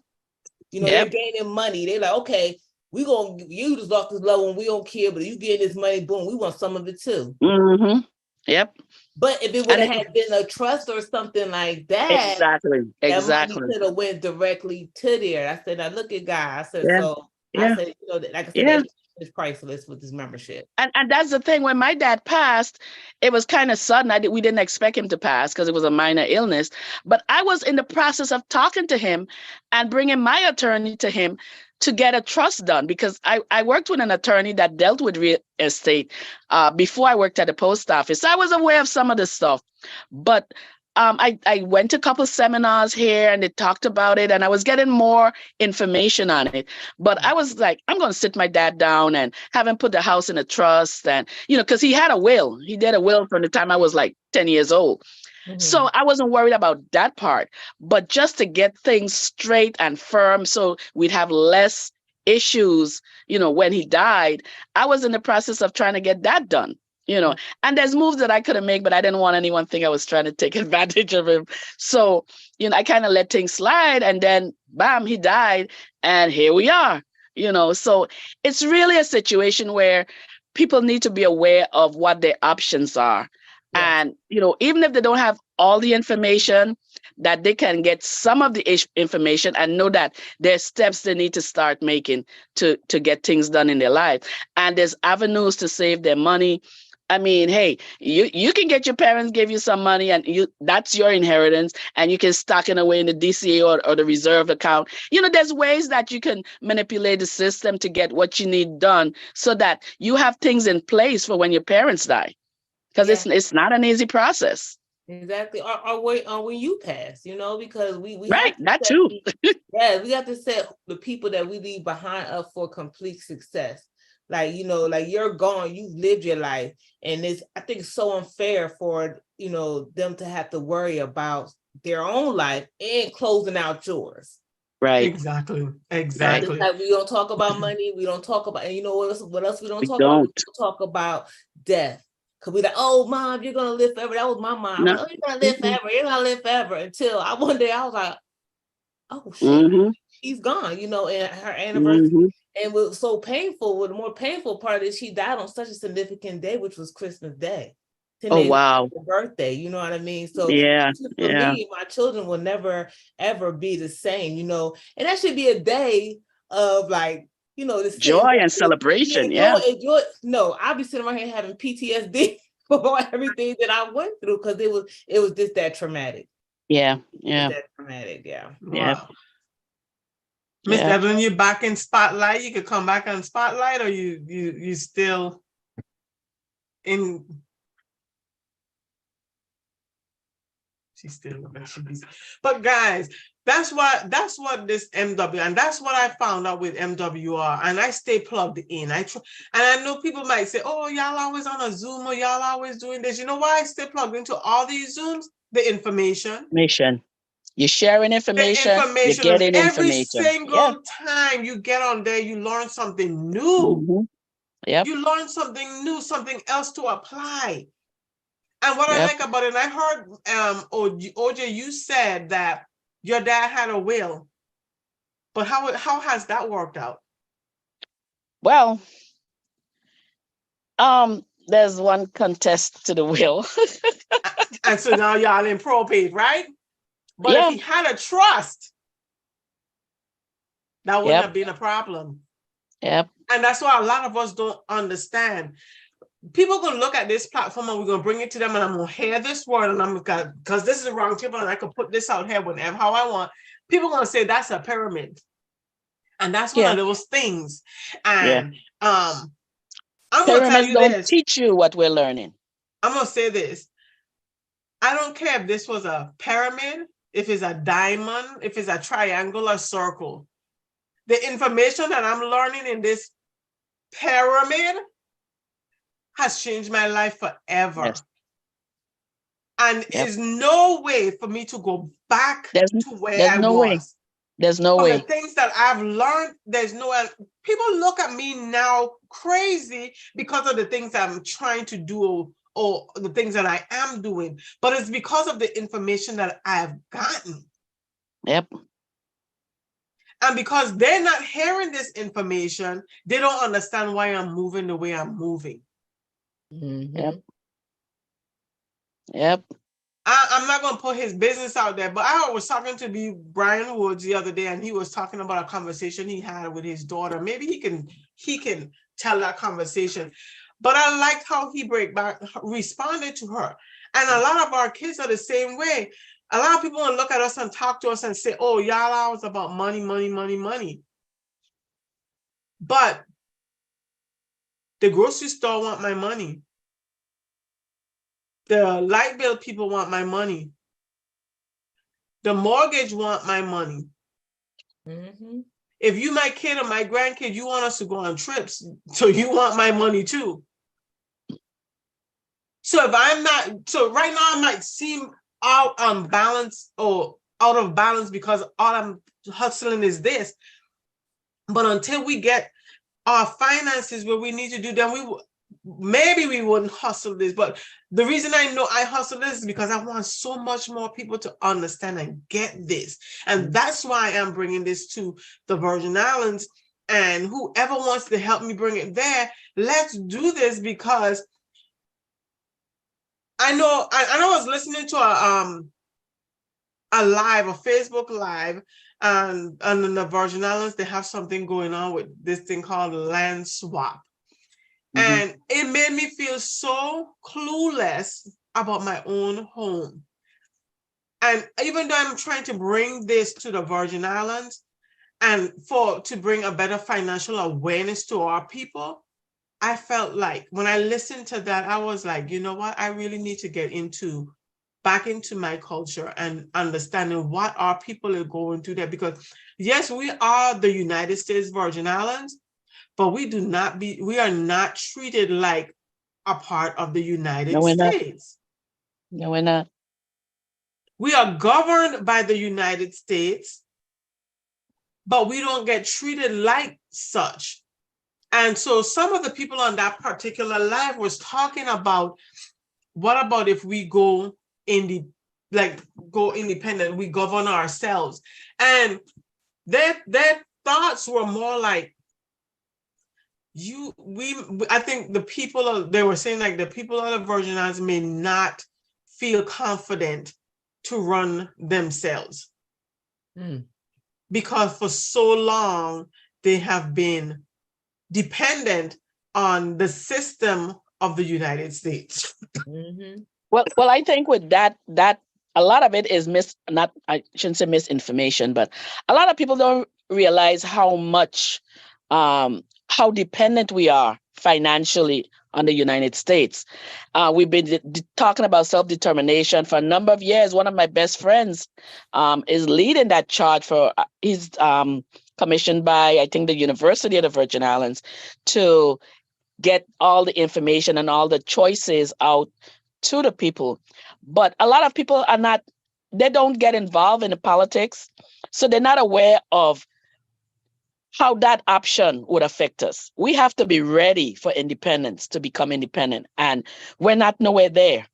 They're gaining money. They're like, okay, we gonna use off this level and we don't care, but you get this money, boom, we want some of it too. Mm-hmm. Yep. But if it would have been a trust or something like that, exactly, that money could have went directly to there. I said, now look at God. I said, I said, like I said, it's priceless with this membership. And that's the thing. When my dad passed, it was kind of sudden. We didn't expect him to pass because it was a minor illness. But I was in the process of talking to him and bringing my attorney to him to get a trust done, because I worked with an attorney that dealt with real estate before I worked at the post office. I was aware of some of this stuff, but I went to a couple of seminars here and they talked about it and I was getting more information on it. But I was like, I'm going to sit my dad down and have him put the house in a trust. And, because he had a will. He did a will from the time I was like 10 years old. Mm-hmm. So I wasn't worried about that part, but just to get things straight and firm so we'd have less issues, when he died, I was in the process of trying to get that done, and there's moves that I could have made, but I didn't want anyone to think I was trying to take advantage of him. So, I kind of let things slide and then bam, he died and here we are, so it's really a situation where people need to be aware of what their options are. And, even if they don't have all the information, that they can get some of the information and know that there's steps they need to start making to get things done in their life. And there's avenues to save their money. I mean, hey, you can get your parents give you some money and that's your inheritance, and you can stock it away in the DCA or the reserve account. There's ways that you can manipulate the system to get what you need done so that you have things in place for when your parents die. Because it's not an easy process. Exactly. Or wait on when you pass, because we Right, have to that set too. we have to set the people that we leave behind up for complete success. Like, like you're gone, you've lived your life. And I think it's so unfair for, them to have to worry about their own life and closing out yours. Right. Exactly. Like we don't talk about money. We don't talk about, and you know what else we don't talk about? We don't talk about death. Cause we like, oh, mom, you're gonna live forever. That was my mom. No. Like, oh, you're gonna live forever. You're gonna live forever. Until one day I was like, oh shit, she's gone. And her anniversary, and it was so painful. Well, the more painful part is she died on such a significant day, which was Christmas Day. Oh wow! Birthday, you know what I mean? So yeah, for me, my children will never ever be the same, and that should be a day of like, joy and celebration. Enjoy. No, I'll be sitting right here having PTSD for everything that I went through because it was just that traumatic. Yeah. That traumatic. Yeah. Wow. Miss Evelyn, you back in spotlight? You could come back on spotlight, or you still in? She's still but guys, that's what this MW, and that's what I found out with MWR, and I stay plugged in. And I know people might say, oh, y'all always on a Zoom, or y'all always doing this. You know why I stay plugged into all these Zooms? The information. You're sharing information. You're getting every information. single time you get on there, you learn something new. You learn something new, something else to apply. And what I like about it, and I heard OJ, you said that your dad had a will, but how has that worked out? Well, there's one contest to the will. And so now y'all in probate, right? But if he had a trust, that wouldn't have been a problem. Yep. And that's why a lot of us don't understand. People are going to look at this platform and we're going to bring it to them, and I'm going to hear this word, and I'm going to, because this is the wrong tip, and I can put this out here whenever, how I want. People are going to say that's a pyramid. And that's one of those things. And I'm going to tell you this. Teach you what we're learning. I'm going to say this. I don't care if this was a pyramid, if it's a diamond, if it's a triangle or circle. The information that I'm learning in this pyramid has changed my life forever. And there's no way for me to go back to where I was. There's no way. The things that I've learned, there's no way. People look at me now crazy because of the things I'm trying to do or the things that I am doing. But it's because of the information that I've gotten. Yep. And because they're not hearing this information, they don't understand why I'm moving the way I'm moving. Yep. I'm not going to put his business out there, but I was talking to Brian Woods the other day, and he was talking about a conversation he had with his daughter. Maybe he can tell that conversation. But I liked how he responded to her. And a lot of our kids are the same way. A lot of people will look at us and talk to us and say, oh, y'all always about money, money, money, money. But the grocery store want my money. The light bill people want my money. The mortgage want my money. If you my kid or my grandkid, you want us to go on trips, so you want my money too. So right now I might seem out of balance because all I'm hustling is this. But until we get our finances where we need to do, then maybe we wouldn't hustle this. But the reason I know I hustle this is because I want so much more people to understand and get this. And that's why I'm bringing this to the Virgin Islands. And whoever wants to help me bring it there, let's do this, because I know I was listening to a Facebook live, and in the Virgin Islands, they have something going on with this thing called land swap. And it made me feel so clueless about my own home. And even though I'm trying to bring this to the Virgin Islands and to bring a better financial awareness to our people, I felt like when I listened to that, I was like, you know what? I really need to get back into my culture and understanding what our people are going through there. Because yes, we are the United States Virgin Islands, but we are not treated like a part of the United States. No, we're not. We are governed by the United States, but we don't get treated like such. And so some of the people on that particular live was talking about, what about if we go independent, we govern ourselves? And their thoughts were more like, I think they were saying like the people of the Virgin Islands may not feel confident to run themselves because for so long they have been dependent on the system of the United States. Well, I think with that a lot of it is I shouldn't say misinformation, but a lot of people don't realize how much how dependent we are financially on the United States. We've been talking about self-determination for a number of years. One of my best friends is leading that charge for, he's commissioned by, I think, the University of the Virgin Islands to get all the information and all the choices out to the people. But a lot of people they don't get involved in the politics, so they're not aware of how that option would affect us. We have to be ready for independence, to become independent, and we're not nowhere there,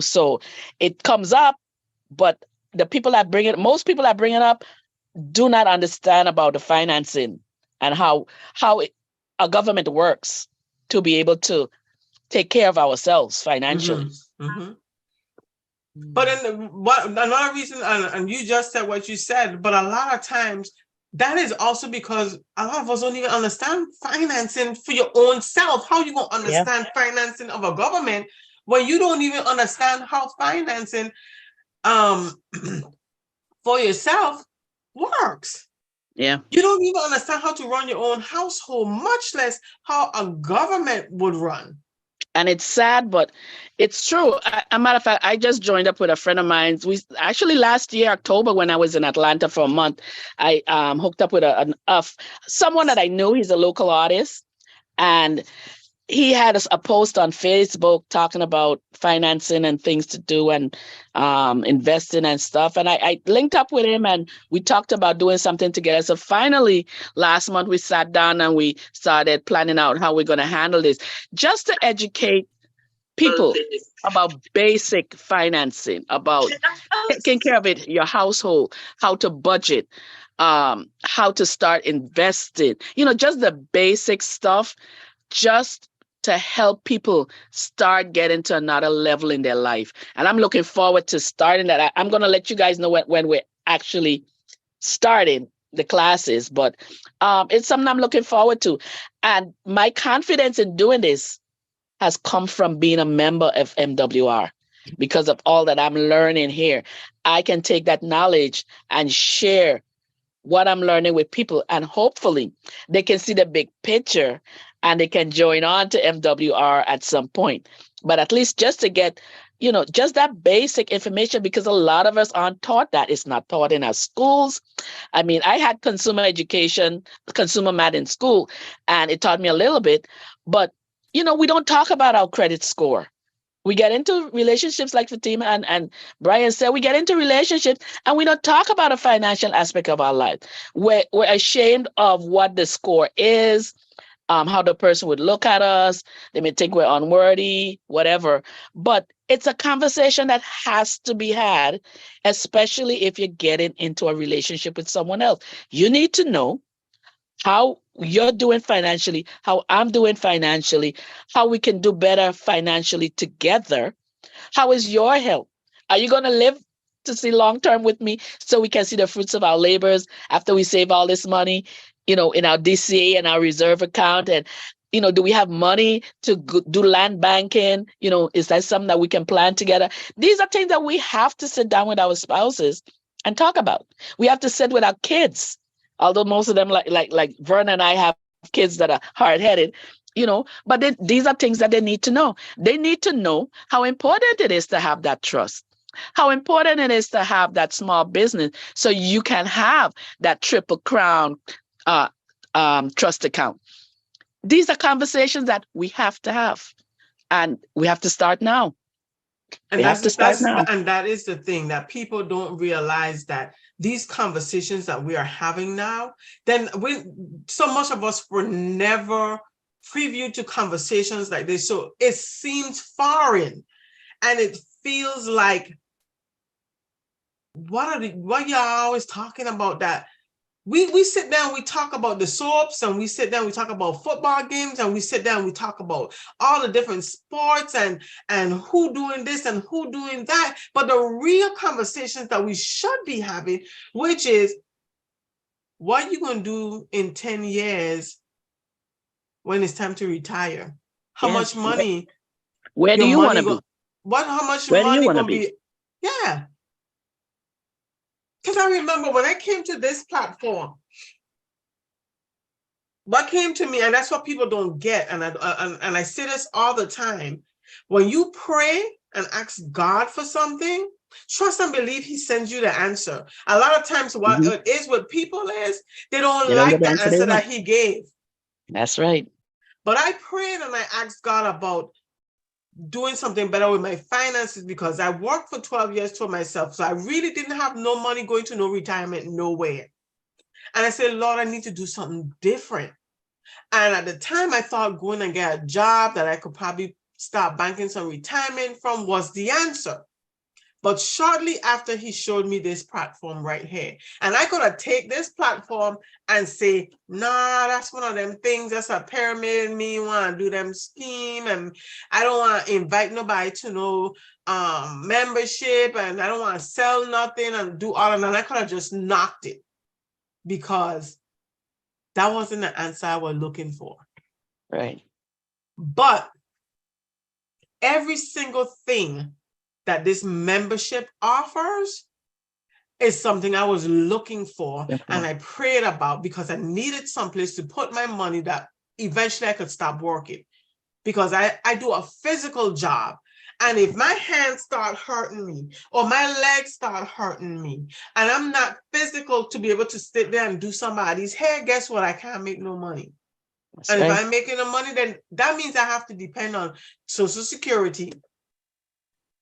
so it comes up, but most people that bring it up do not understand about the financing and how a government works to be able to take care of ourselves financially. But another reason, and you just said what you said, but a lot of times that is also because a lot of us don't even understand financing for your own self. How you gonna understand financing of a government when you don't even understand how financing for yourself works? Yeah. You don't even understand how to run your own household, much less how a government would run. And it's sad, but it's true. A matter of fact, I just joined up with a friend of mine. We actually last year, October, when I was in Atlanta for a month, I hooked up with someone that I knew. He's a local artist, and he had a post on Facebook talking about financing and things to do and investing and stuff. And I linked up with him and we talked about doing something together. So finally, last month, we sat down and we started planning out how we're going to handle this, just to educate people about basic financing, about taking care of it, your household, how to budget, how to start investing, just the basic stuff, just to help people start getting to another level in their life. And I'm looking forward to starting that. I'm going to let you guys know when we're actually starting the classes, but it's something I'm looking forward to. And my confidence in doing this has come from being a member of MWR. Because of all that I'm learning here, I can take that knowledge and share what I'm learning with people, and hopefully they can see the big picture and they can join on to MWR at some point. But at least just to get, just that basic information, because a lot of us aren't taught that. It's not taught in our schools. I mean, I had consumer math in school, and it taught me a little bit, but, we don't talk about our credit score. We get into relationships like Fatima and Brian said, we get into relationships and we don't talk about a financial aspect of our life. We're ashamed of what the score is, how the person would look at us. They may think we're unworthy, whatever. But it's a conversation that has to be had, especially if you're getting into a relationship with someone else. You need to know how you're doing financially, how I'm doing financially, how we can do better financially together. How is your health? Are you going to live to see long term with me so we can see the fruits of our labors after we save all this money, in our DCA and our reserve account? And, do we have money to do land banking? Is that something that we can plan together? These are things that we have to sit down with our spouses and talk about. We have to sit with our kids, although most of them, like Vern and I, have kids that are hard-headed, but these are things that they need to know. They need to know how important it is to have that trust, how important it is to have that small business so you can have that Triple Crown trust account. These are conversations that we have to have, and we have to start now. And that is the thing, that people don't realize, that these conversations that we are having now, then so much of us were never previewed to conversations like this. So it seems foreign, and it feels like, what y'all always talking about? That we sit down, we talk about the soaps, and we sit down, we talk about football games, and we sit down, we talk about all the different sports and who doing this and who doing that. But the real conversations that we should be having, which is, what are you going to do in 10 years when it's time to retire? How much money? Where do you want to be? How much Where money do you going to be? Yeah. Because I remember when I came to this platform, what came to me, and that's what people don't get, and I say this all the time: when you pray and ask God for something, trust and believe He sends you the answer. A lot of times, what it is with people is they don't like the answer that He gave. That's right. But I prayed and I asked God about doing something better with my finances, because I worked for 12 years for myself. So I really didn't have no money going to no retirement, nowhere. And I said, Lord, I need to do something different. And at the time, I thought going and get a job that I could probably start banking some retirement from was the answer. But shortly after, He showed me this platform right here. And I could have taken this platform and say, nah, that's one of them things, that's a pyramid, me want to do them scheme, and I don't want to invite nobody to no membership, and I don't want to sell nothing and do all of that. And I could have just knocked it, because that wasn't the answer I was looking for. Right. But every single thing that this membership offers is something I was looking for, and I prayed about, because I needed someplace to put my money that eventually I could stop working, because I do a physical job. And if my hands start hurting me or my legs start hurting me and I'm not physical to be able to sit there and do somebody's hair, guess what? I can't make no money. That's and right. If I'm making the money, then that means I have to depend on Social Security.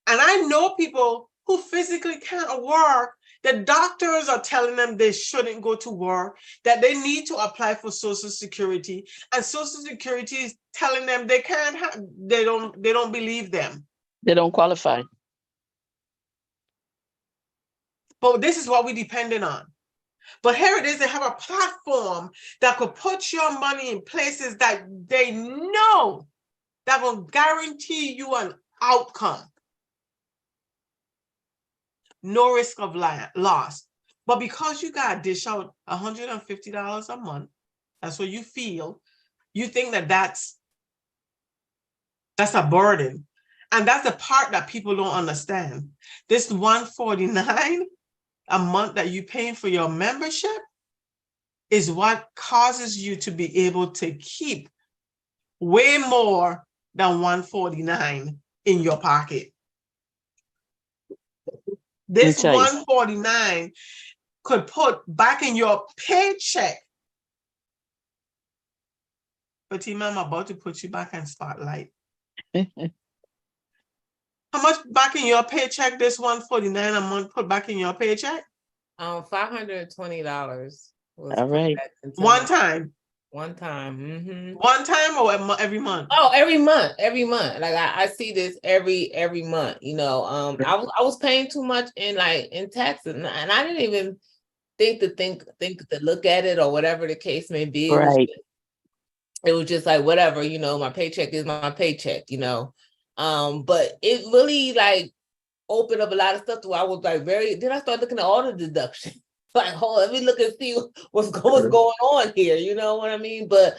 And I know people who physically can't work. The doctors are telling them they shouldn't go to work, that they need to apply for Social Security, and Social Security is telling them they can't have, they don't believe them. They don't qualify. But this is what we depended on. But here it is, they have a platform that could put your money in places that they know that will guarantee you an outcome. No risk of loss. But because you got to dish out $150 a month, that's what you feel, you think that that's a burden. And that's the part that people don't understand. This $149 a month that you're paying for your membership is what causes you to be able to keep way more than $149 in your pocket. This $149 could put back in your paycheck. But Tima, I'm about to put you back in spotlight. How much back in your paycheck this $149 a month put back in your paycheck? $520. All right. One time. One time. Mm-hmm. One time or every month? Oh, every month. Every month. Like I see this every month. You know, I was paying too much in taxes, and I didn't even think to look at it or whatever the case may be. Right. It was just like whatever, you know, my paycheck is my paycheck, you know. But it really opened up a lot of stuff to where I was like then I started looking at all the deductions. Like, hold, let me look and see what's going on here. You know what I mean? But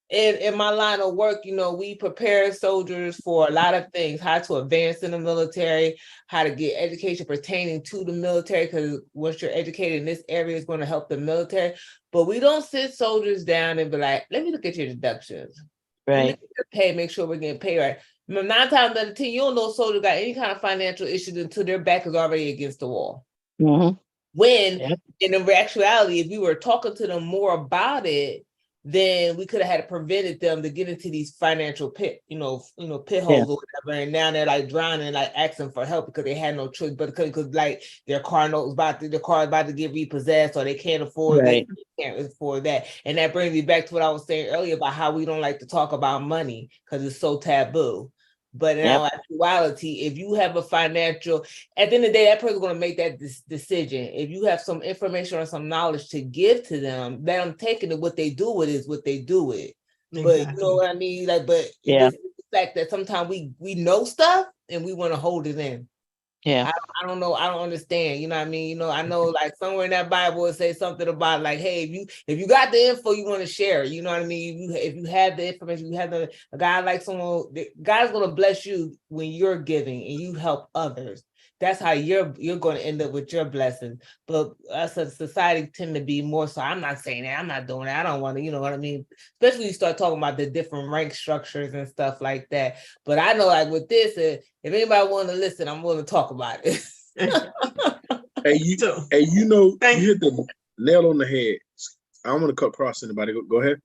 in my line of work, you know, we prepare soldiers for a lot of things, how to advance in the military, how to get education pertaining to the military, because once you're educated in this area, it's going to help the military. But we don't sit soldiers down and be like, let me look at your deductions. Right. Pay, make sure we're getting paid right. 9 times out of 10, you don't know a soldier got any kind of financial issues until their back is already against the wall. Mm-hmm. When in actuality, if we were talking to them more about it, then we could have had prevented them to get into these financial pit holes or whatever. And now they're like drowning, like asking for help because they had no choice, but because like their car is about to get repossessed, or they can't afford this, they can't afford that. And that brings me back to what I was saying earlier about how we don't like to talk about money because it's so taboo. But in actuality, if you have a financial, at the end of the day, that person's going to make that decision. If you have some information or some knowledge to give to them, let them take it, and what they do with it is what they do with. Exactly. But you know what I mean? Like, but it's the fact that sometimes we know stuff and we want to hold it in. Yeah. I don't know. I don't understand. You know what I mean? You know, I know like somewhere in that Bible it says something about like, hey, if you got the info, you want to share it. You know what I mean? If you have the information, you have a guy like someone, God's going to bless you when you're giving and you help others. That's how you're going to end up with your blessings. But us as a society tend to be more so. I'm not saying that. I'm not doing that. I don't want to, you know what I mean? Especially when you start talking about the different rank structures and stuff like that. But I know like with this, if anybody want to listen, I'm willing to talk about it. You know, you hit the nail on the head. I'm going to cut across anybody. Go ahead.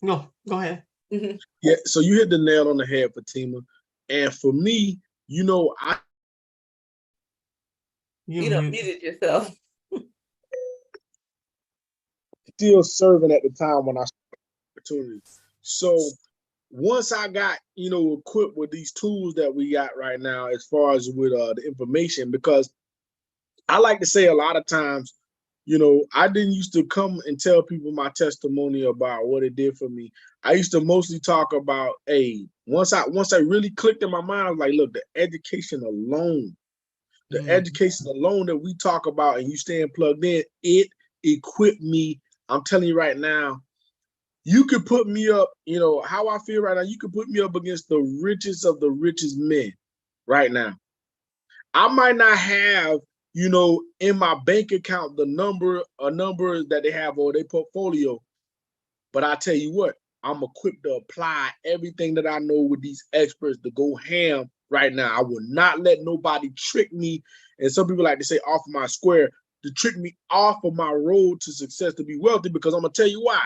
No, go ahead. Mm-hmm. Yeah, so you hit the nail on the head, Fatima. And for me, you know, you don't need it yourself. Still serving at the time when I opportunity. So once I got, you know, equipped with these tools that we got right now, as far as with the information, because I like to say a lot of times, you know, I didn't used to come and tell people my testimony about what it did for me. I used to mostly talk about, once I really clicked in my mind, I was like, look, the education alone that we talk about and you staying plugged in, it equipped me. I'm telling you right now, you could put me up, you know, how I feel right now, you could put me up against the richest of the richest men right now. I might not have, you know, in my bank account a number that they have or their portfolio, but I tell you what, I'm equipped to apply everything that I know with these experts to go ham right now. I will not let nobody trick me, and some people like to say off of my square, to trick me off of my road to success to be wealthy, because I'm gonna tell you why.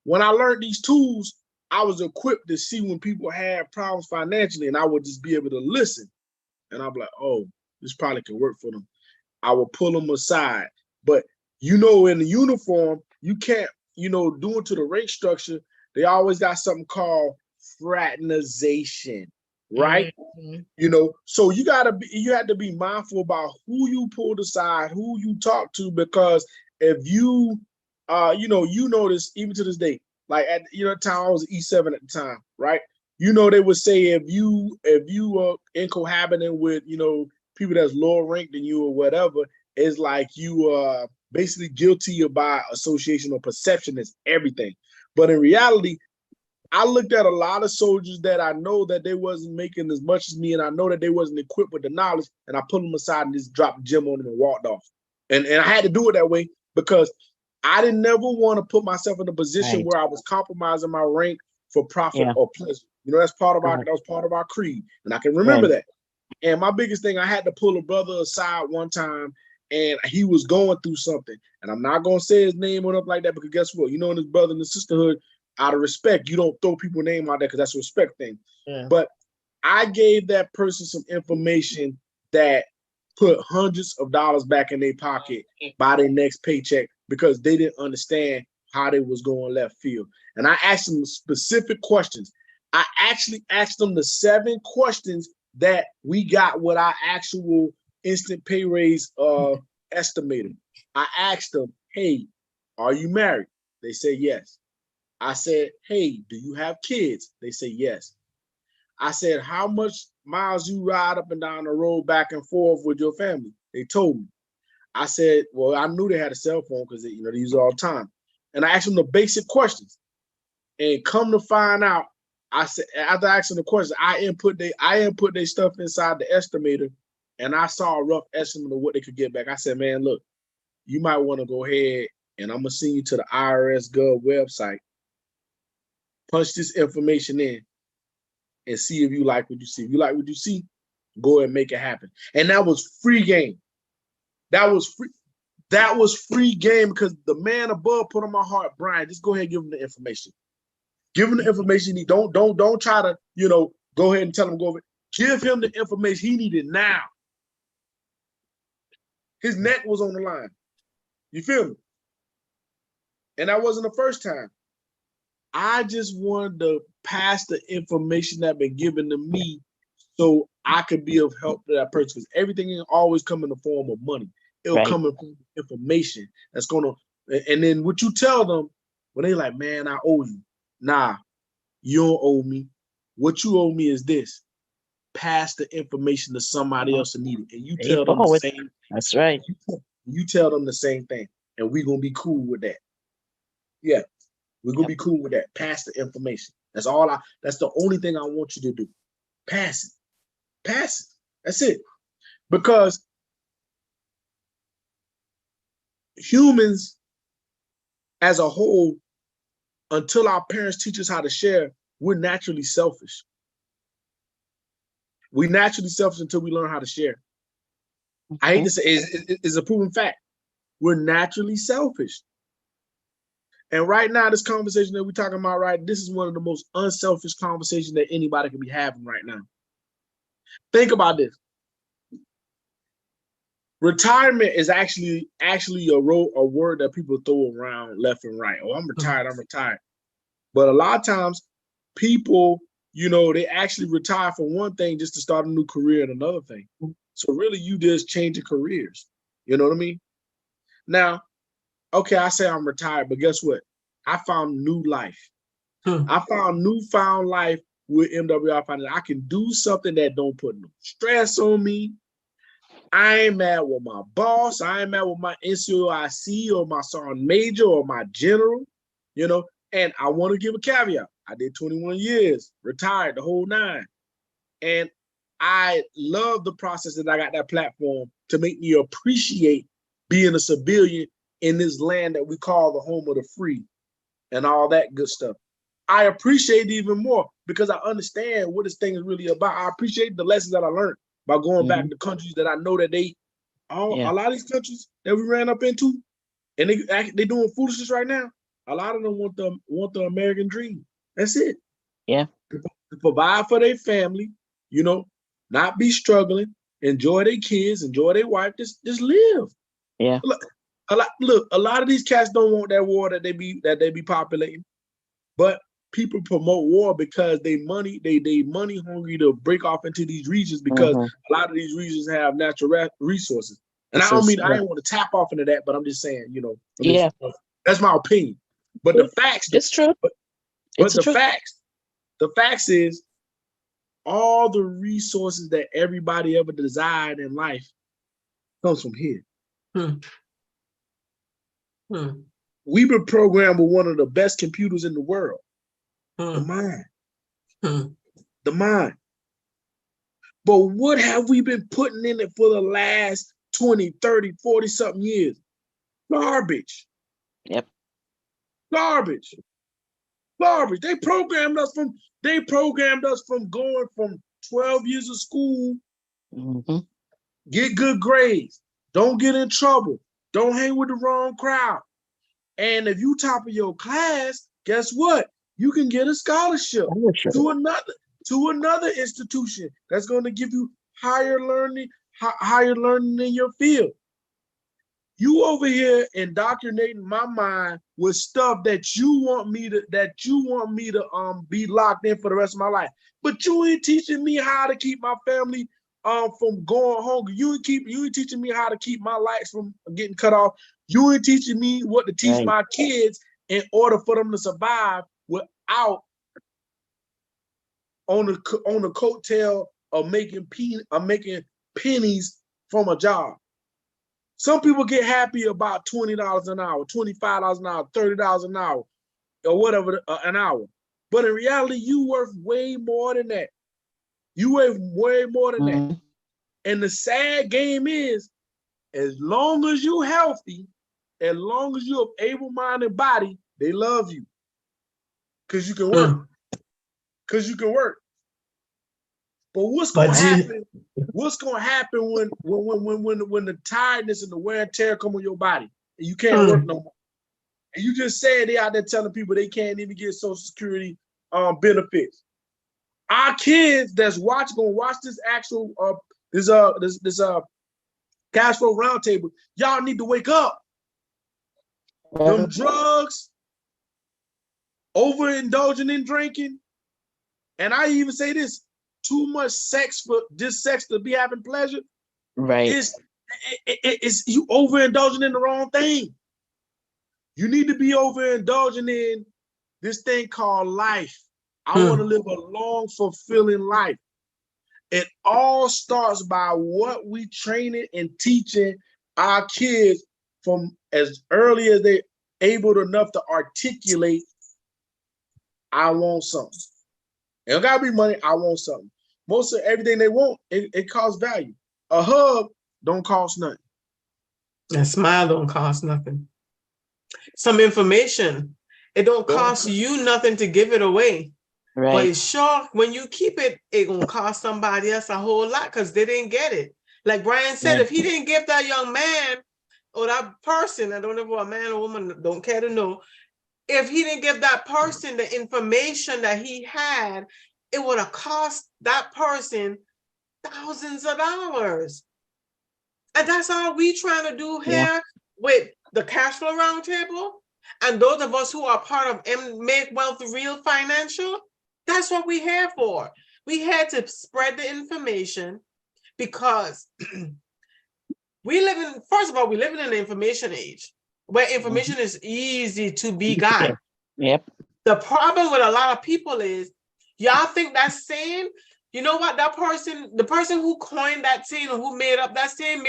When I learned these tools, I was equipped to see when people had problems financially, and I would just be able to listen. And I'll be like, oh, this probably can work for them. I will pull them aside. But, you know, in the uniform, you can't, you know, due to the rank structure, they always got something called fraternization, right? Mm-hmm. You know, so you have to be mindful about who you pull aside, who you talk to, because if you, you know this even to this day, like at, you know, time I was E7 at the time, right? You know, they would say if you are in cohabiting with, you know, people that's lower ranked than you or whatever, it's like you are basically guilty by association or perception as everything. But in reality, I looked at a lot of soldiers that I know that they wasn't making as much as me, and I know that they wasn't equipped with the knowledge, and I pulled them aside and just dropped the gem on them and walked off. And I had to do it that way because I didn't never want to put myself in a position where I was compromising my rank for profit or pleasure. You know, that's part of that was part of our creed, and I can remember that. And my biggest thing, I had to pull a brother aside one time, and he was going through something. And I'm not gonna say his name or up like that, because guess what? You know, in his brother and the sisterhood, out of respect, you don't throw people's name out there because that's a respect thing. Yeah. But I gave that person some information that put hundreds of dollars back in their pocket by their next paycheck, because they didn't understand how they was going left field. And I asked them specific questions. I actually asked them the 7 questions that we got with our actual instant pay raise estimated. I asked them, hey, are you married? They said yes. I said, hey, do you have kids? They say yes. I said, how much miles you ride up and down the road back and forth with your family? They told me. I said, well, I knew they had a cell phone because they use it all the time. And I asked them the basic questions. And come to find out, I said, after asking the question, I input their stuff inside the estimator, and I saw a rough estimate of what they could get back. I said, man, look, you might want to go ahead and I'm gonna send you to the IRS Gov website, punch this information in, and see if you like what you see. If you like what you see, go ahead and make it happen. And that was free game. That was free game because the man above put on my heart, Brian, just go ahead and give him the information. Give him the information. Don't try to, go ahead and tell him go over. Give him the information he needed now. His neck was on the line. You feel me? And that wasn't the first time. I just wanted to pass the information that been given to me so I could be of help to that person. Because everything ain't always come in the form of money. It'll come in form of information that's gonna, and then what you tell them when they like, man, I owe you. Nah, you don't owe me. What you owe me is this. Pass the information to somebody else who need it. And you tell them the same. That's right. You tell them the same thing. And we're gonna be cool with that. Yeah, we're gonna be cool with that. Pass the information. That's the only thing I want you to do. Pass it. Pass it. That's it. Because humans as a whole, until our parents teach us how to share, we're naturally selfish. We're naturally selfish until we learn how to share. I hate to say it's a proven fact. We're naturally selfish. And right now, this conversation that we're talking about, right, this is one of the most unselfish conversations that anybody can be having right now. Think about this. Retirement is actually a word that people throw around left and right. Oh, I'm retired. But a lot of times people, they actually retire for one thing just to start a new career and another thing. So really you just changing careers. You know what I mean? Now, okay, I say I'm retired, but guess what? I found new life. I found newfound life with MWR Finance. I can do something that don't put no stress on me. I ain't mad with my boss. I ain't mad with my NCOIC or my sergeant major or my general, And I want to give a caveat. I did 21 years, retired the whole 9. And I love the process that I got that platform to make me appreciate being a civilian in this land that we call the home of the free and all that good stuff. I appreciate it even more because I understand what this thing is really about. I appreciate the lessons that I learned by going back to countries that I know that a lot of these countries that we ran up into, and they doing foolishness right now. A lot of them want the American dream. That's it. Yeah. To provide for their family, not be struggling, enjoy their kids, enjoy their wife, just live. Yeah. Look, a lot of these cats don't want that war that they be populating, but people promote war because they money hungry to break off into these regions because a lot of these regions have natural resources. And I don't want to tap off into that, but I'm just saying, that's my opinion. But the facts, it's true. But the facts is all the resources that everybody ever desired in life comes from here. We've been programmed with one of the best computers in the world. The mind. The mind. But what have we been putting in it for the last 20, 30, 40 something years? Garbage. Yep. Garbage. They programmed us from going from 12 years of school, get good grades, don't get in trouble, don't hang with the wrong crowd. And if you top of your class, guess what? You can get a scholarship to another institution that's going to give you higher learning in your field. You over here indoctrinating my mind with stuff that you want me to be locked in for the rest of my life. But you ain't teaching me how to keep my family from going hungry. You ain't teaching me how to keep my lights from getting cut off. You ain't teaching me what to teach my kids in order for them to survive without on the coattail of making pennies from a job. Some people get happy about $20 an hour, $25 an hour, $30 an hour, or whatever an hour. But in reality, you worth way more than that. You worth way more than that. And the sad game is, as long as you're healthy, as long as you're an able-minded body, they love you. Because you can work. Because you can work. But what's gonna happen? What's gonna happen when the tiredness and the wear and tear come on your body and you can't work no more? And you just said they out there telling people they can't even get Social Security benefits. Our kids that's gonna watch this actual this Cashflow roundtable, y'all need to wake up. Them drugs, overindulging in drinking, and I even say this: too much sex for just sex to be having pleasure. Right. It's you overindulging in the wrong thing. You need to be overindulging in this thing called life. I want to live a long, fulfilling life. It all starts by what we training and teaching our kids from as early as they're able enough to articulate, I want something. It don't gotta be money, I want something. Most of everything they want, it costs value. A hug don't cost nothing. A smile don't cost nothing. Some information, it don't cost you nothing to give it away. Right. But it's sure when you keep it, it gonna cost somebody else a whole lot because they didn't get it. Like Brian said, if he didn't give that young man or that person, I don't know if a man or woman, don't care to know, if he didn't give that person the information that he had, it would have cost that person thousands of dollars. And that's all we trying to do here with the Cashflow Roundtable. And those of us who are part of Make Wealth Real Financial, that's what we're here for. We had to spread the information because we live in, first of all, we live in an information age where information is easy to be got. Yep. The problem with a lot of people is y'all think that saying, you know what, that person, the person who coined that saying or who made up that saying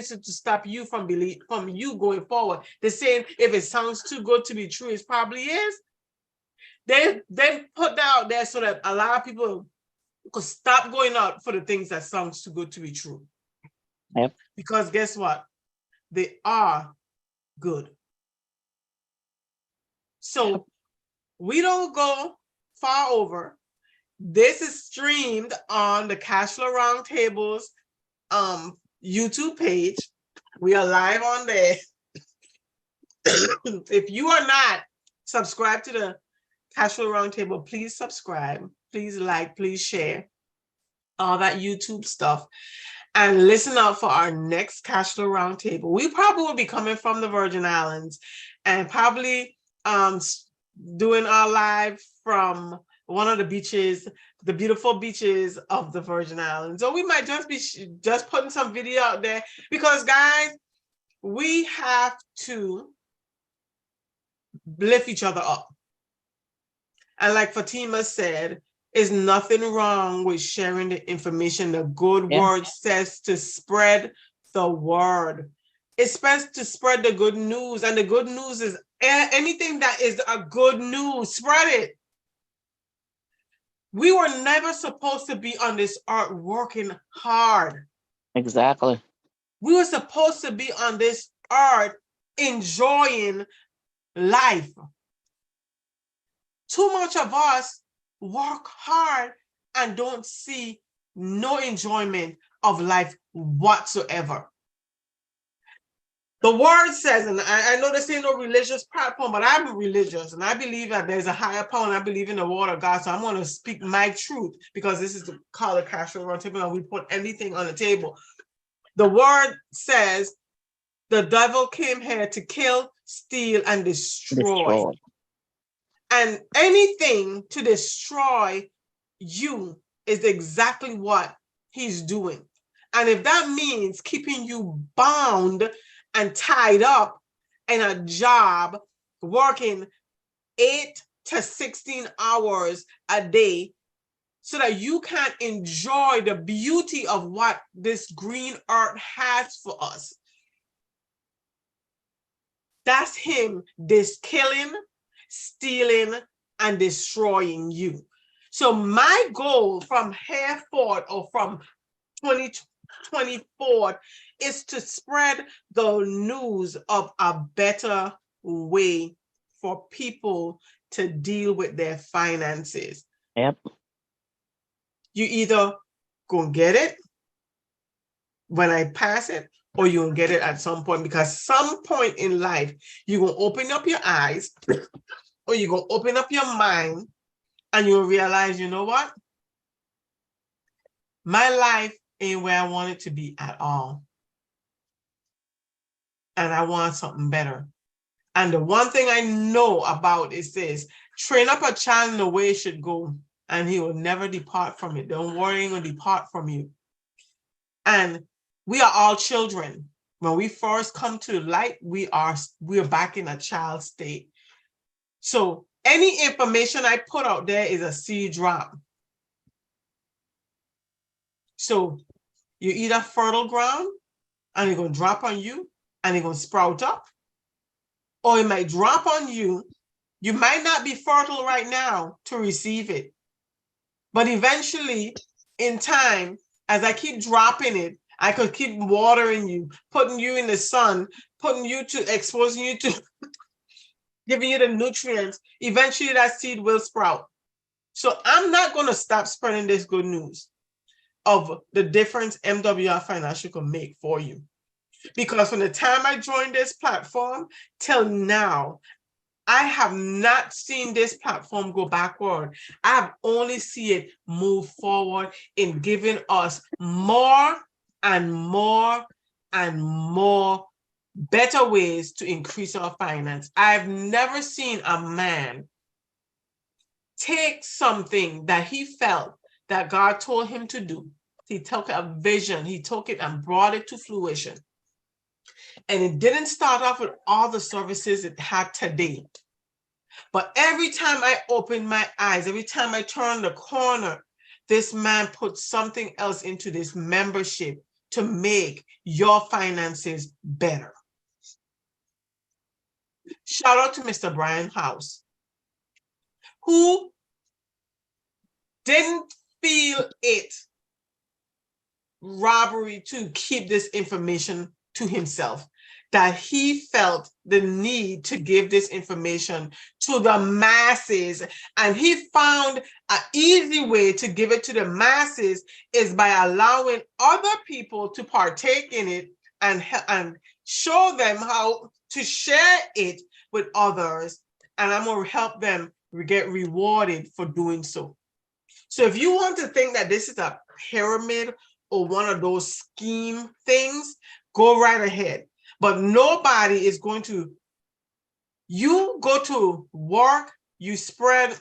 to stop you from you going forward. The saying, if it sounds too good to be true, it probably is. They put that out there so that a lot of people could stop going out for the things that sounds too good to be true. Yep. Because guess what? They are good. So we don't go far over. This is streamed on the Cashflow Roundtable's YouTube page. We are live on there. If you are not subscribed to the Cashflow Roundtable, please subscribe, please like, please share all that YouTube stuff, and listen out for our next Cashflow Roundtable. We probably will be coming from the Virgin Islands and probably doing our live from one of the beaches, the beautiful beaches of the Virgin Islands. Or we might just be just putting some video out there because, guys, we have to lift each other up. And like Fatima said, there's nothing wrong with sharing the information. The good word says to spread the word. It's supposed to spread the good news. And the good news is anything that is a good news, spread it. We were never supposed to be on this earth working hard. Exactly. We were supposed to be on this earth enjoying life. Too much of us work hard and don't see no enjoyment of life whatsoever. The word says, and I know this ain't no religious platform, but I'm religious and I believe that there's a higher power and I believe in the word of God. So I'm going to speak my truth because this is the call of Cashflow Roundtable and we put everything on the table. The word says the devil came here to kill, steal, and destroy. And anything to destroy you is exactly what he's doing. And if that means keeping you bound and tied up in a job, working 8 to 16 hours a day, so that you can enjoy the beauty of what this green earth has for us. That's him killing, stealing, and destroying you. So my goal from here forward, or from 2024, is to spread the news of a better way for people to deal with their finances. Yep. You either go and get it when I pass it, or you'll get it at some point, because some point in life, you're going to open up your eyes or you're going to open up your mind and you'll realize, you know what? My life ain't where I want it to be at all. And I want something better. And the one thing I know about is this: train up a child in the way it should go, and he will never depart from it. Don't worry, he'll depart from you. And we are all children. When we first come to light, we are back in a child state. So any information I put out there is a seed drop. So you either fertile ground and it's going to drop on you and it's going to sprout up, or it might drop on you. You might not be fertile right now to receive it, but eventually in time, as I keep dropping it, I could keep watering you, putting you in the sun, putting you to, exposing you to, giving you the nutrients. Eventually that seed will sprout. So I'm not going to stop spreading this good news of the difference MWR Financial can make for you. Because from the time I joined this platform till now, I have not seen this platform go backward. I have only seen it move forward in giving us more and more and more better ways to increase our finance. I've never seen a man take something that he felt that God told him to do. He took a vision, he took it and brought it to fruition. And it didn't start off with all the services it had today. But every time I open my eyes, every time I turn the corner, this man put something else into this membership to make your finances better. Shout out to Mr. Brian House, who didn't feel it robbery to keep this information to himself, that he felt the need to give this information to the masses. And he found an easy way to give it to the masses is by allowing other people to partake in it and show them how to share it with others. And I'm going to help them get rewarded for doing so. So if you want to think that this is a pyramid or one of those scheme things, go right ahead. But nobody is going to, you go to work, you spread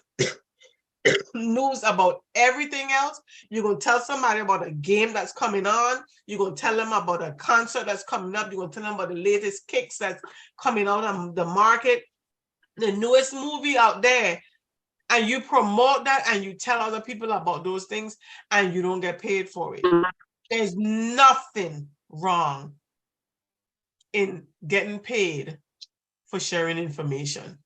news about everything else. You're going to tell somebody about a game that's coming on. You're going to tell them about a concert that's coming up. You're going to tell them about the latest kicks that's coming out on the market, the newest movie out there. And you promote that and you tell other people about those things and you don't get paid for it. There's nothing wrong in getting paid for sharing information.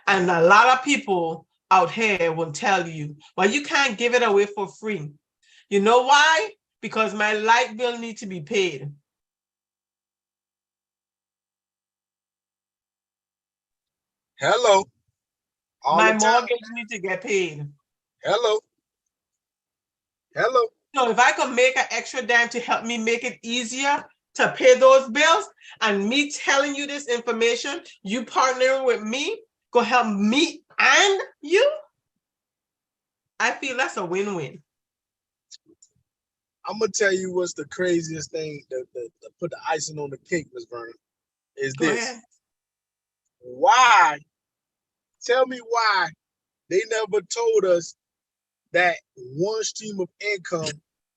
And a lot of people out here will tell you, well, you can't give it away for free. You know why? Because my light bill needs to be paid. Hello. My mortgage needs to get paid. Hello. Hello. So if I could make an extra dime to help me make it easier to pay those bills, and me telling you this information, you partnering with me, go help me and you, I feel that's a win-win. I'm gonna tell you what's the craziest thing that put the icing on the cake, Ms. Vernon, is Go this. ahead. Why? Tell me why they never told us that one stream of income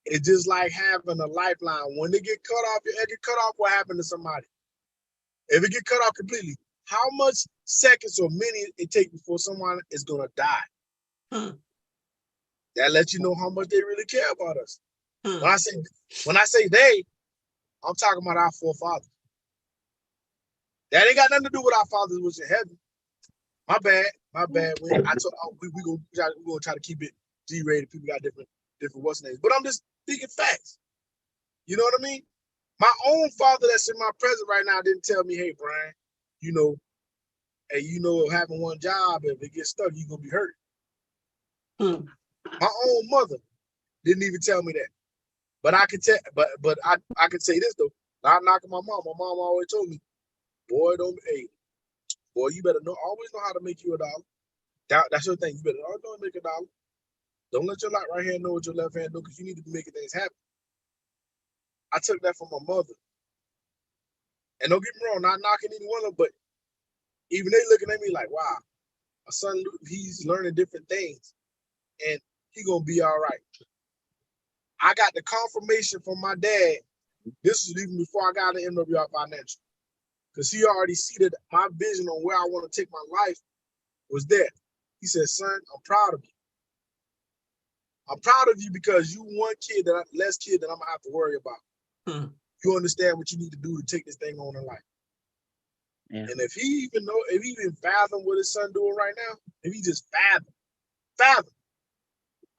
is just like having a lifeline. When they get cut off, your egg get cut off, what happened to somebody? If it get cut off completely, how much seconds or minutes it takes before someone is gonna die? That lets you know how much they really care about us. Hmm. When I say they, I'm talking about our forefathers. That ain't got nothing to do with our fathers was in heaven. My bad. We gonna try to keep it G-rated. People got different what's names, but I'm just speaking facts. You know what I mean? My own father that's in my present right now didn't tell me, hey, Brian, having one job, if it gets stuck, you're gonna be hurt. Hmm. My own mother didn't even tell me that. But I can tell, but I can say this though. Not knocking my mom. My mom always told me, boy, you better always know how to make you $1. That's your thing. You better always know how to make $1. Don't let your right hand know what your left hand do, because you need to be making things happen. I took that from my mother. And don't get me wrong, not knocking any one of them, but even they looking at me like, wow, my son, he's learning different things and he gonna be all right. I got the confirmation from my dad. This was even before I got into MWR Financial, because he already see that my vision on where I want to take my life was there. He said, son, I'm proud of you. I'm proud of you because you one less kid that I'm gonna have to worry about. Hmm. You understand what you need to do to take this thing on in life. Yeah. And if he even fathom what his son doing right now, if he just fathom,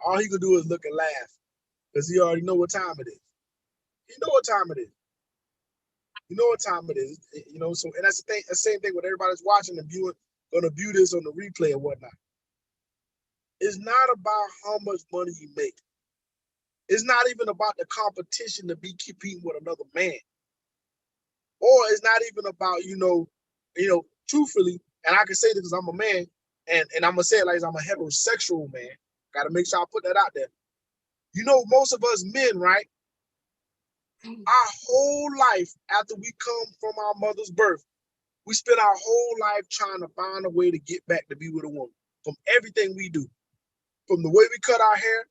all he could do is look and laugh, because he already know what time it is. He know what time it is. You know what time it is. So, and that's the same thing with everybody's watching and gonna view this on the replay and whatnot. It's not about how much money you make. It's not even about the competition to be competing with another man. Or it's not even about, truthfully, and I can say this because I'm a man, and I'm gonna say it like I'm a heterosexual man. Gotta make sure I put that out there. Most of us men, right? Our whole life after we come from our mother's birth, we spend our whole life trying to find a way to get back to be with a woman. From everything we do, from the way we cut our hair,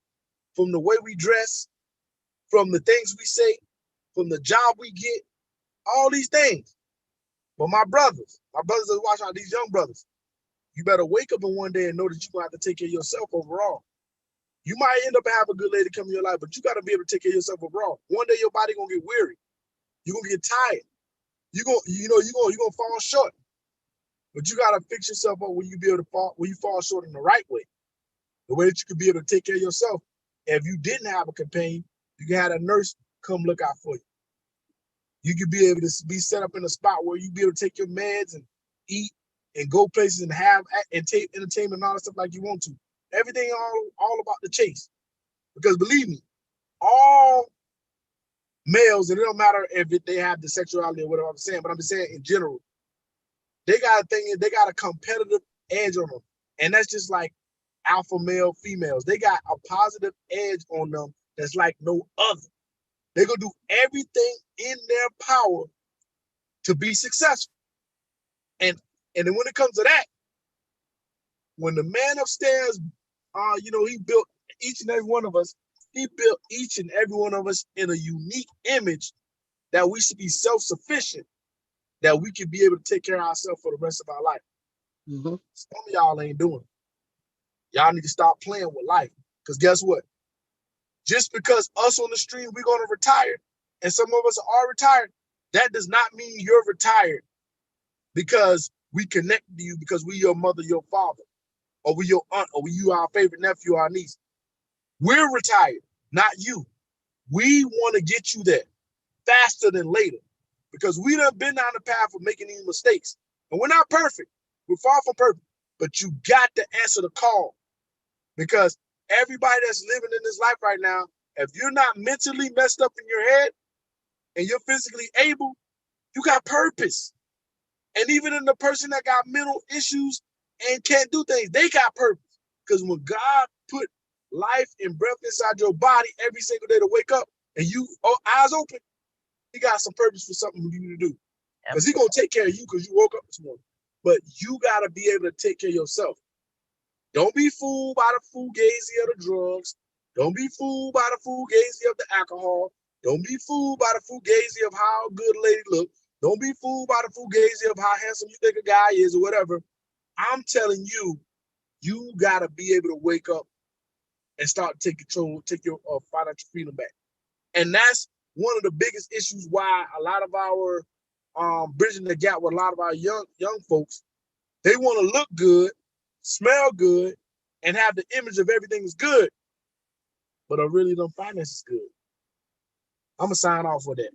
from the way we dress, from the things we say, from the job we get, all these things. But my brothers that watch out, these young brothers, you better wake up in one day and know that you're going to have to take care of yourself overall. You might end up having a good lady come in your life, but you got to be able to take care of yourself overall. One day your body going to get weary. You're going to get tired. You're going to fall short. But you got to fix yourself up when you fall short in the right way. The way that you could be able to take care of yourself. If you didn't have a companion, you can have a nurse come look out for you. You could be able to be set up in a spot where you be able to take your meds and eat and go places and have and take entertainment and all that stuff like you want to. Everything all about the chase. Because believe me, all males, and it don't matter if they have the sexuality or whatever I'm saying, but I'm just saying in general, they got a competitive edge on them. And that's just like alpha male females. They got a positive edge on them that's like no other. They're going to do everything in their power to be successful. And then when it comes to that, when the man upstairs, he built each and every one of us, he built each and every one of us in a unique image that we should be self-sufficient, that we can be able to take care of ourselves for the rest of our life. Mm-hmm. Some of y'all ain't doing it. Y'all need to stop playing with life. Because guess what? Just because us on the street, we're going to retire, and some of us are retired, that does not mean you're retired because we connected to you, because we your mother, your father, or we your aunt, or we you our favorite nephew, our niece. We're retired, not you. We want to get you there faster than later, because we done been down the path of making these mistakes. And we're not perfect. We're far from perfect. But you got to answer the call, because everybody that's living in this life right now, if you're not mentally messed up in your head and you're physically able, you got purpose. And even in the person that got mental issues and can't do things, they got purpose. Because when God put life and breath inside your body every single day to wake up and you eyes open, he got some purpose for something for you to do. Because he's going to take care of you because you woke up this morning. But you got to be able to take care of yourself. Don't be fooled by the fugazi of the drugs. Don't be fooled by the fugazi of the alcohol. Don't be fooled by the fugazi of how good a lady look. Don't be fooled by the fugazi of how handsome you think a guy is or whatever. I'm telling you, you got to be able to wake up and start to take control, take your financial freedom back. And that's one of the biggest issues why a lot of our bridging the gap with a lot of our young folks, they want to look good, smell good, and have the image of everything is good, but are really them finances good. I'm gonna sign off with that.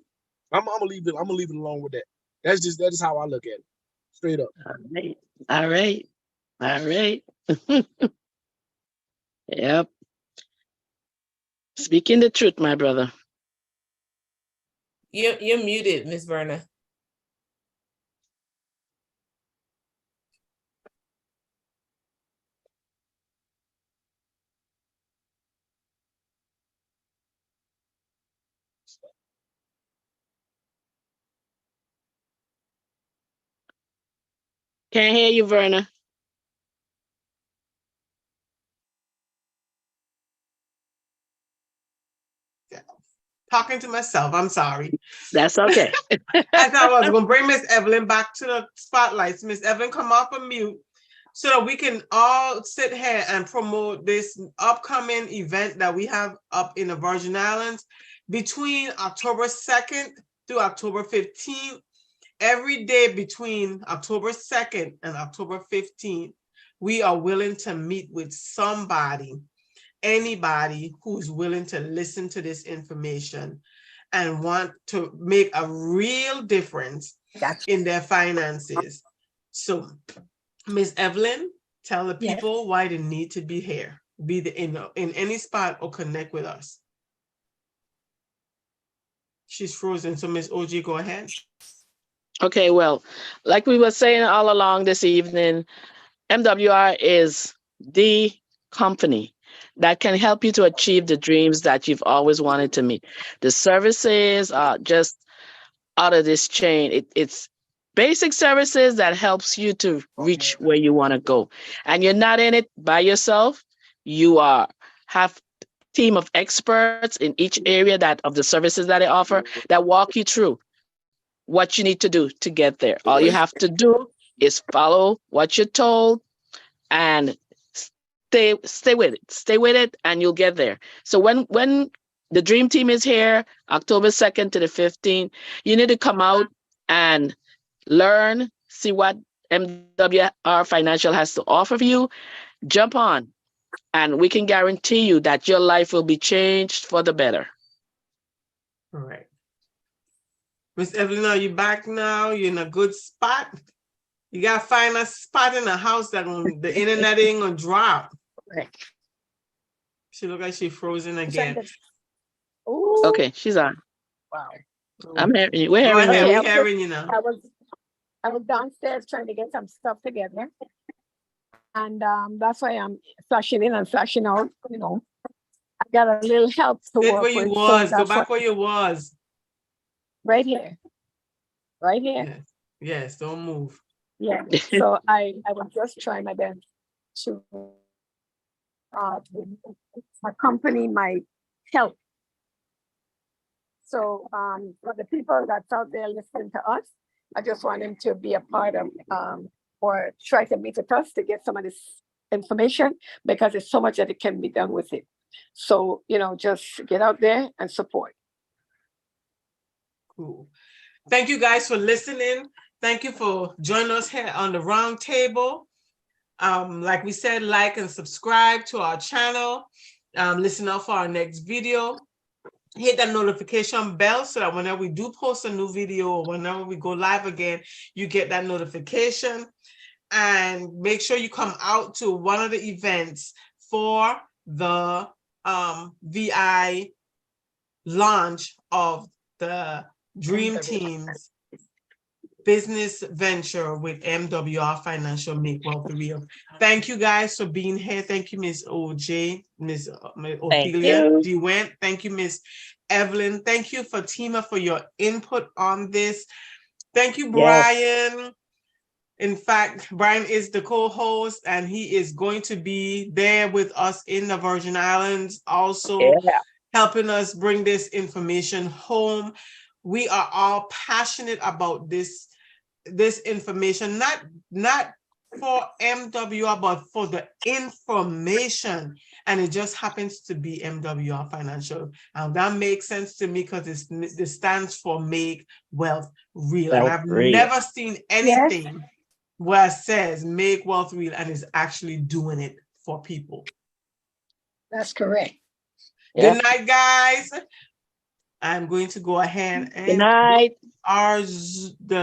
I'm gonna leave it. I'm gonna leave it alone with that. That is how I look at it, straight up. All right. Yep. Speaking the truth, my brother. You're muted, Miss Verna. Can't hear you, Verna. Talking to myself. I'm sorry. That's okay. I thought I was going to bring Miss Evelyn back to the spotlights. Miss Evelyn, come off of mute so that we can all sit here and promote this upcoming event that we have up in the Virgin Islands between October 2nd through October 15th. Every day between October 2nd and October 15th, we are willing to meet with somebody, anybody who's willing to listen to this information and want to make a real difference in their finances. So, Ms. Evelyn, tell the people why they need to be here, be in any spot or connect with us. She's frozen. So, Ms. OG, go ahead. Okay, well, like we were saying all along this evening, MWR is the company that can help you to achieve the dreams that you've always wanted to meet. The services are just out of this chain. It's basic services that helps you to reach where you want to go. And you're not in it by yourself. You have team of experts in each area of the services that they offer that walk you through what you need to do to get there. All you have to do is follow what you're told and stay with it, and you'll get there. So when the dream team is here, October 2nd to the 15th, you need to come out and learn, see what MWR Financial has to offer you, jump on, and we can guarantee you that your life will be changed for the better. All right. Miss Evelyn, are you back now? You're in a good spot? You got to find a spot in the house that the internet ain't going to drop. Right. She look like she's frozen again. Ooh. Okay, she's on. Wow. I'm hearing you. We're hearing you. We're hearing you now. I was downstairs trying to get some stuff together. And that's why I'm flashing in and flashing out, you know. I got a little help to Sit work where you with. was. Go back where you was. Right here. Right here. Yes, don't move. Yeah. So I will just try my best to accompany my help. So for the people that's out there listening to us, I just want them to be a part of or try to meet with us to get some of this information, because there's so much that it can be done with it. So, you know, just get out there and support. Cool. Thank you guys for listening. Thank you for joining us here on the round table. Like we said, like and subscribe to our channel. Listen out for our next video. Hit that notification bell so that whenever we do post a new video or whenever we go live again, you get that notification. And make sure you come out to one of the events for the VI launch of the Dream Team's business venture with MWR Financial Make Wealth Real. Thank you guys for being here. Thank you, Miss OJ, Miss Ophelia DeWent. Thank you, Miss Evelyn. Thank you, Fatima, for your input on this. Thank you, Brian. In fact, Brian is the co-host and he is going to be there with us in the Virgin Islands, also helping us bring this information home. We are all passionate about this information, not for MWR, but for the information. And it just happens to be MWR Financial. And that makes sense to me because it stands for Make Wealth Real. And I've never seen anything where it says Make Wealth Real and is actually doing it for people. That's correct. Yeah. Good night, guys. I'm going to go ahead and Good night. the